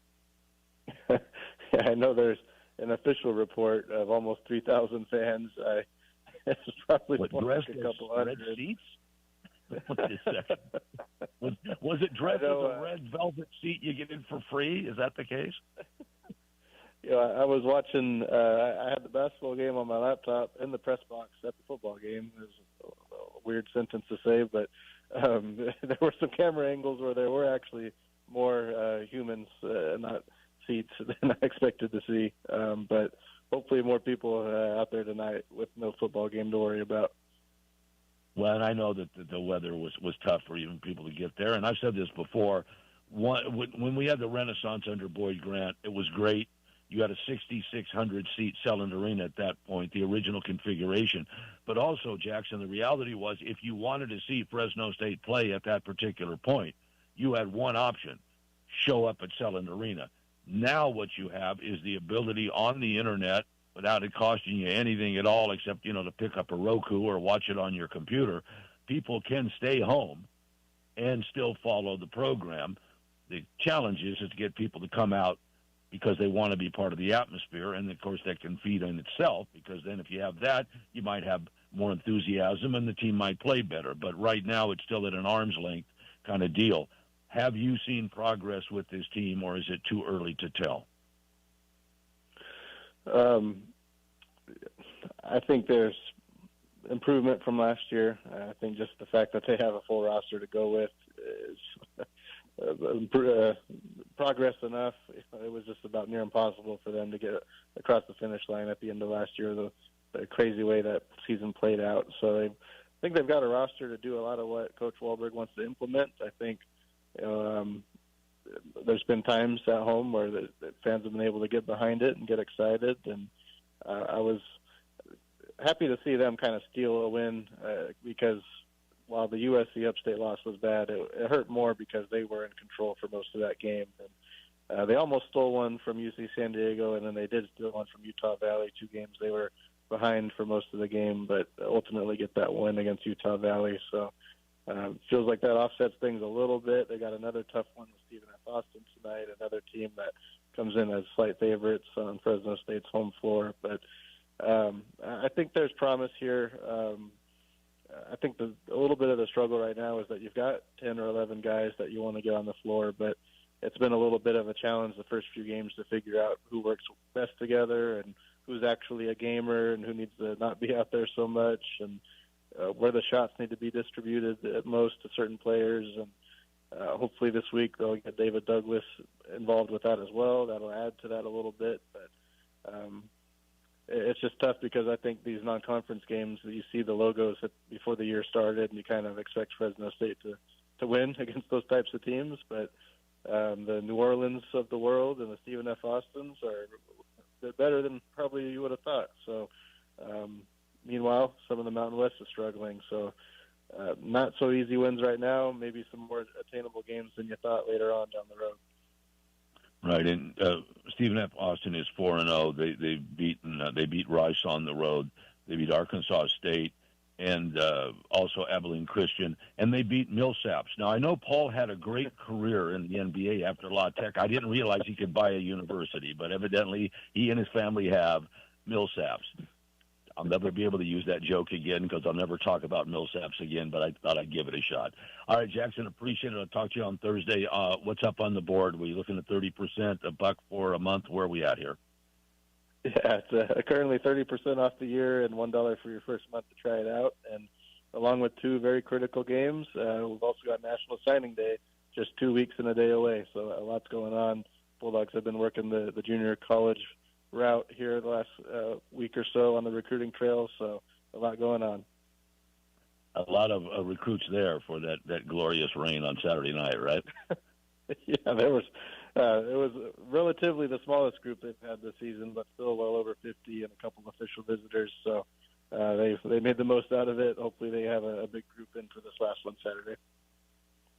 I know there's an official report of almost 3,000 fans. It's probably dressed a couple hundred. Red seats? Wait a second. Was it dressed as a red velvet seat you get in for free? Is that the case? Yeah, I was watching. I had the basketball game on my laptop in the press box at the football game. It was a weird sentence to say, but there were some camera angles where there were actually more humans, not seats, than I expected to see. But hopefully more people out there tonight with no football game to worry about. Well, and I know that the weather was tough for even people to get there. And I've said this before. When we had the Renaissance under Boyd Grant, it was great. You had a 6,600-seat Selland Arena at that point, the original configuration. But also, Jackson, the reality was if you wanted to see Fresno State play at that particular point, you had one option, show up at Selland Arena. Now what you have is the ability on the Internet, without it costing you anything at all except, to pick up a Roku or watch it on your computer. People can stay home and still follow the program. The challenge is to get people to come out because they want to be part of the atmosphere, and, of course, that can feed in itself because then if you have that, you might have more enthusiasm and the team might play better. But right now it's still at an arm's length kind of deal. Have you seen progress with this team, or is it too early to tell? I think there's improvement from last year. I think just the fact that they have a full roster to go with is progress enough. It was just about near impossible for them to get across the finish line at the end of last year, the crazy way that season played out. So I think they've got a roster to do a lot of what Coach Wahlberg wants to implement. I think there's been times at home where the fans have been able to get behind it and get excited, and I was happy to see them kind of steal a win because while the USC Upstate loss was bad, it hurt more because they were in control for most of that game. And they almost stole one from UC San Diego, and then they did steal one from Utah Valley, 2 games they were behind for most of the game, but ultimately get that win against Utah Valley. So feels like that offsets things a little bit. They got another tough one with Stephen F. Austin tonight, another team that comes in as slight favorites on Fresno State's home floor. But I think there's promise here. I think a little bit of the struggle right now is that you've got 10 or 11 guys that you want to get on the floor, but it's been a little bit of a challenge the first few games to figure out who works best together and who's actually a gamer and who needs to not be out there so much, and where the shots need to be distributed at most to certain players. And hopefully this week they'll get David Douglas involved with that as well. That'll add to that a little bit. But it's just tough because I think these non-conference games, you see the logos before the year started, and you kind of expect Fresno State to win against those types of teams. But the New Orleans of the world and the Stephen F. Austins they're better than probably you would have thought. So meanwhile, some of the Mountain West is struggling. So not so easy wins right now, maybe some more attainable games than you thought later on down the road. Right, and Stephen F. Austin is 4-0. They beat Rice on the road. They beat Arkansas State and also Abilene Christian, and they beat Millsaps. Now I know Paul had a great career in the NBA after La Tech. I didn't realize he could buy a university, but evidently he and his family have Millsaps. I'll never be able to use that joke again because I'll never talk about Millsaps again, but I thought I'd give it a shot. All right, Jackson, appreciate it. I'll talk to you on Thursday. What's up on the board? Were you looking at 30%, $1 for a month? Where are we at here? Yeah, it's currently 30% off the year and $1 for your first month to try it out. And along with 2 very critical games, we've also got National Signing Day just 2 weeks and a day away. So a lot's going on. Bulldogs have been working the junior college route here the last week or so on the recruiting trail, so a lot going on. A lot of recruits there for that glorious rain on Saturday night, right? Yeah, there was. It was relatively the smallest group they've had this season, but still well over 50 and a couple of official visitors. So they made the most out of it. Hopefully they have a big group in for this last one Saturday.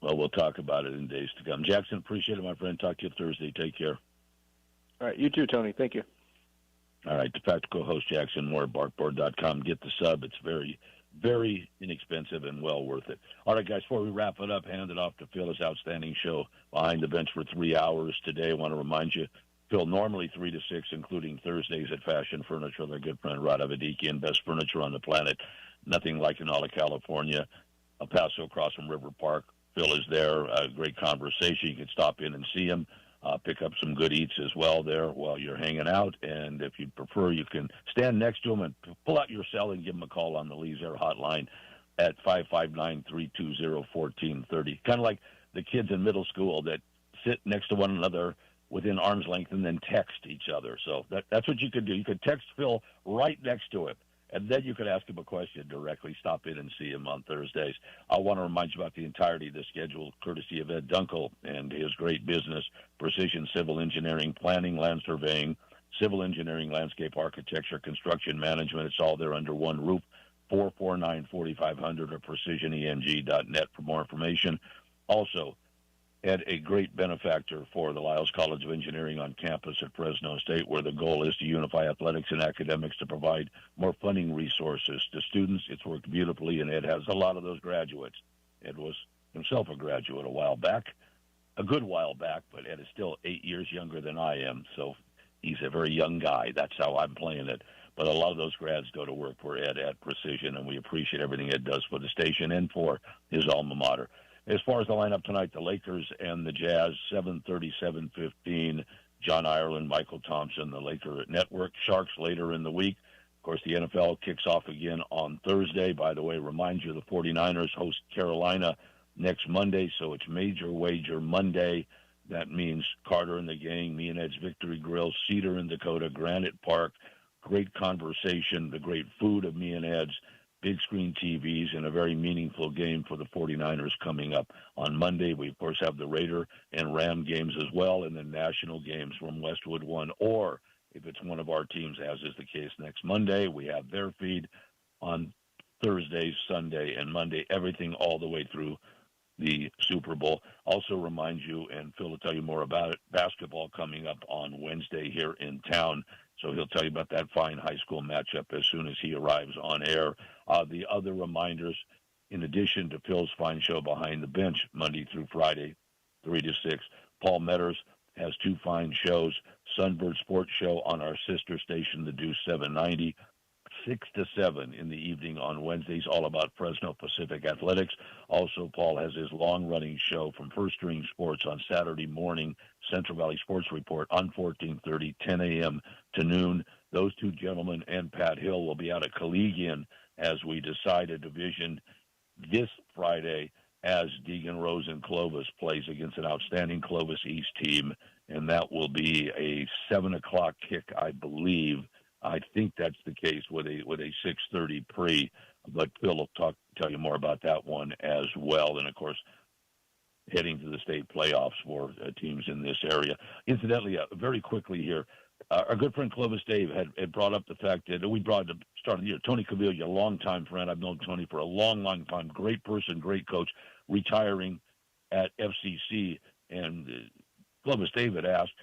Well, we'll talk about it in days to come. Jackson, appreciate it, my friend. Talk to you Thursday. Take care. All right, you too, Tony. Thank you. All right, de facto host Jackson Moore, barkboard.com. Get the sub. It's very, very inexpensive and well worth it. All right, guys, before we wrap it up, hand it off to Phil. His outstanding show behind the bench for 3 hours today. I want to remind you, Phil, normally 3 to 6, including Thursdays at Fashion Furniture. Their good friend Rod Avedikian, best furniture on the planet. Nothing like in all of California. El Paso across from River Park. Phil is there. Great conversation. You can stop in and see him. Pick up some good eats as well there while you're hanging out. And if you prefer, you can stand next to him and pull out your cell and give him a call on the Lee's Air hotline at 559-320-1430. Kind of like the kids in middle school that sit next to one another within arm's length and then text each other. So that's what you could do. You could text Phil right next to him, and then you could ask him a question directly. Stop in and see him on Thursdays. I want to remind you about the entirety of the schedule, courtesy of Ed Dunkel and his great business, Precision Civil Engineering, Planning, Land Surveying, Civil Engineering, Landscape Architecture, Construction Management. It's all there under one roof. 449-4500 or precisioneng.net for more information. Also, Ed, a great benefactor for the Lyles College of Engineering on campus at Fresno State, where the goal is to unify athletics and academics to provide more funding resources to students. It's worked beautifully, and Ed has a lot of those graduates. Ed was himself a graduate a while back, a good while back, but Ed is still 8 years younger than I am, so he's a very young guy. That's how I'm playing it. But a lot of those grads go to work for Ed at Precision, and we appreciate everything Ed does for the station and for his alma mater. As far as the lineup tonight, the Lakers and the Jazz, 7:30, 7:15, John Ireland, Michael Thompson, the Laker Network. Sharks later in the week. Of course, the NFL kicks off again on Thursday. By the way, remind you, the 49ers host Carolina next Monday, so it's Major Wager Monday. That means Carter and the gang, me and Ed's Victory Grill, Cedar in Dakota, Granite Park. Great conversation, the great food of me and Ed's, big screen TVs, and a very meaningful game for the 49ers coming up on Monday. We, of course, have the Raider and Ram games as well, and then national games from Westwood One. Or if it's one of our teams, as is the case next Monday, we have their feed on Thursday, Sunday, and Monday, everything all the way through the Super Bowl. Also remind you, and Phil will tell you more about it, basketball coming up on Wednesday here in town. So he'll tell you about that fine high school matchup as soon as he arrives on air. The other reminders, in addition to Phil's fine show Behind the Bench, Monday through Friday, 3 to 6, Paul Metters has two fine shows, Sunbird Sports Show on our sister station, the Deuce 790, 6 to 7 in the evening on Wednesdays, all about Fresno Pacific athletics. Also, Paul has his long-running show from First String Sports on Saturday morning, Central Valley Sports Report on 1430, 10 a.m. to noon. Those two gentlemen and Pat Hill will be out at Collegian as we decide a division this Friday as Deegan Rose and Clovis plays against an outstanding Clovis East team, and that will be a 7 o'clock kick, I believe. I think that's the case with a 6:30 pre, but Phil will tell you more about that one as well. And of course, heading to the state playoffs for teams in this area. Incidentally, very quickly here, our good friend Clovis Dave had brought up the fact that we brought at the start of the year Tony Caviglia, a longtime friend. I've known Tony for a long, long time. Great person, great coach, retiring at FCC. And Clovis Dave had asked,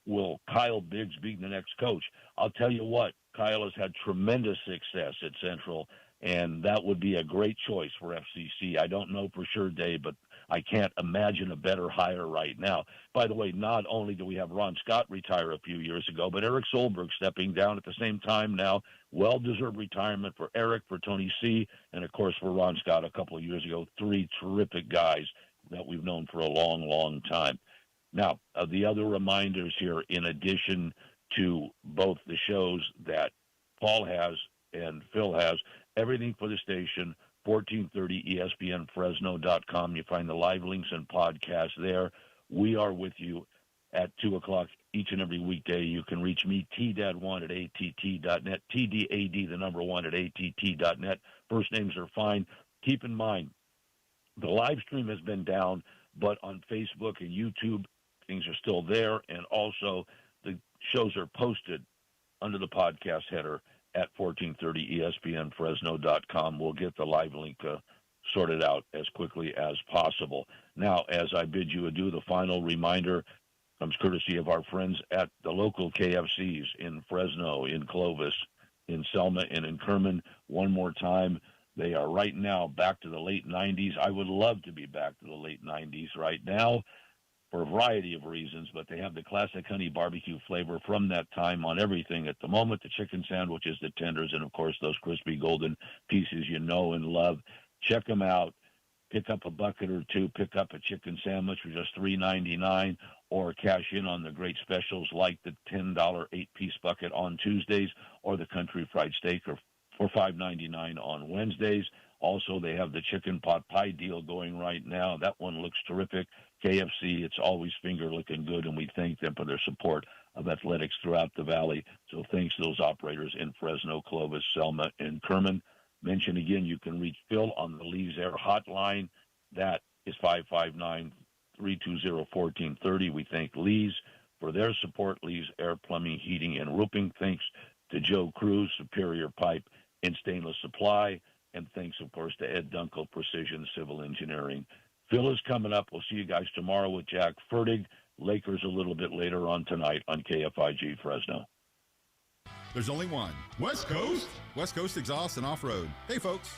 will Kyle Biggs be the next coach? I'll tell you what, Kyle has had tremendous success at Central, and that would be a great choice for FCC. I don't know for sure, Dave, but I can't imagine a better hire right now. By the way, not only do we have Ron Scott retire a few years ago, but Eric Solberg stepping down at the same time now. Well-deserved retirement for Eric, for Tony C., and, of course, for Ron Scott a couple of years ago. Three terrific guys that we've known for a long, long time. Now, the other reminders here, in addition to both the shows that Paul has and Phil has, everything for the station, 1430 ESPNFresno.com. You find the live links and podcasts there. We are with you at 2 o'clock each and every weekday. You can reach me, tdad1 at att.net, TDAD, the number 1 at att.net. First names are fine. Keep in mind, the live stream has been down, but on Facebook and YouTube, things are still there, and also the shows are posted under the podcast header at 1430 ESPNFresno.com. We'll get the live link sorted out as quickly as possible. Now, as I bid you adieu, the final reminder comes courtesy of our friends at the local KFCs in Fresno, in Clovis, in Selma, and in Kerman. One more time, they are right now back to the late 90s. I would love to be back to the late 90s right now, for a variety of reasons, but they have the classic honey barbecue flavor from that time on everything at the moment, the chicken sandwiches, the tenders, and, of course, those crispy golden pieces you know and love. Check them out. pick up a bucket or two, pick up a chicken sandwich for just $3.99, or cash in on the great specials like the $10 8-piece bucket on Tuesdays or the country fried steak for $5.99 on Wednesdays. Also, they have the chicken pot pie deal going right now. That one looks terrific. KFC, it's always finger looking good, and we thank them for their support of athletics throughout the valley. So thanks to those operators in Fresno, Clovis, Selma, and Kerman. Mention again, you can reach Phil on the Lee's Air hotline. That is 559-320-1430. We thank Lee's for their support. Lee's Air Plumbing, Heating, and Roofing. Thanks to Joe Cruz, Superior Pipe and Stainless Supply. And thanks, of course, to Ed Dunkel, Precision Civil Engineering. Phil is coming up. We'll see you guys tomorrow with Jack Fertig. Lakers a little bit later on tonight on KFIG Fresno. There's only one. West Coast? West Coast Exhaust and Off-Road. Hey, folks.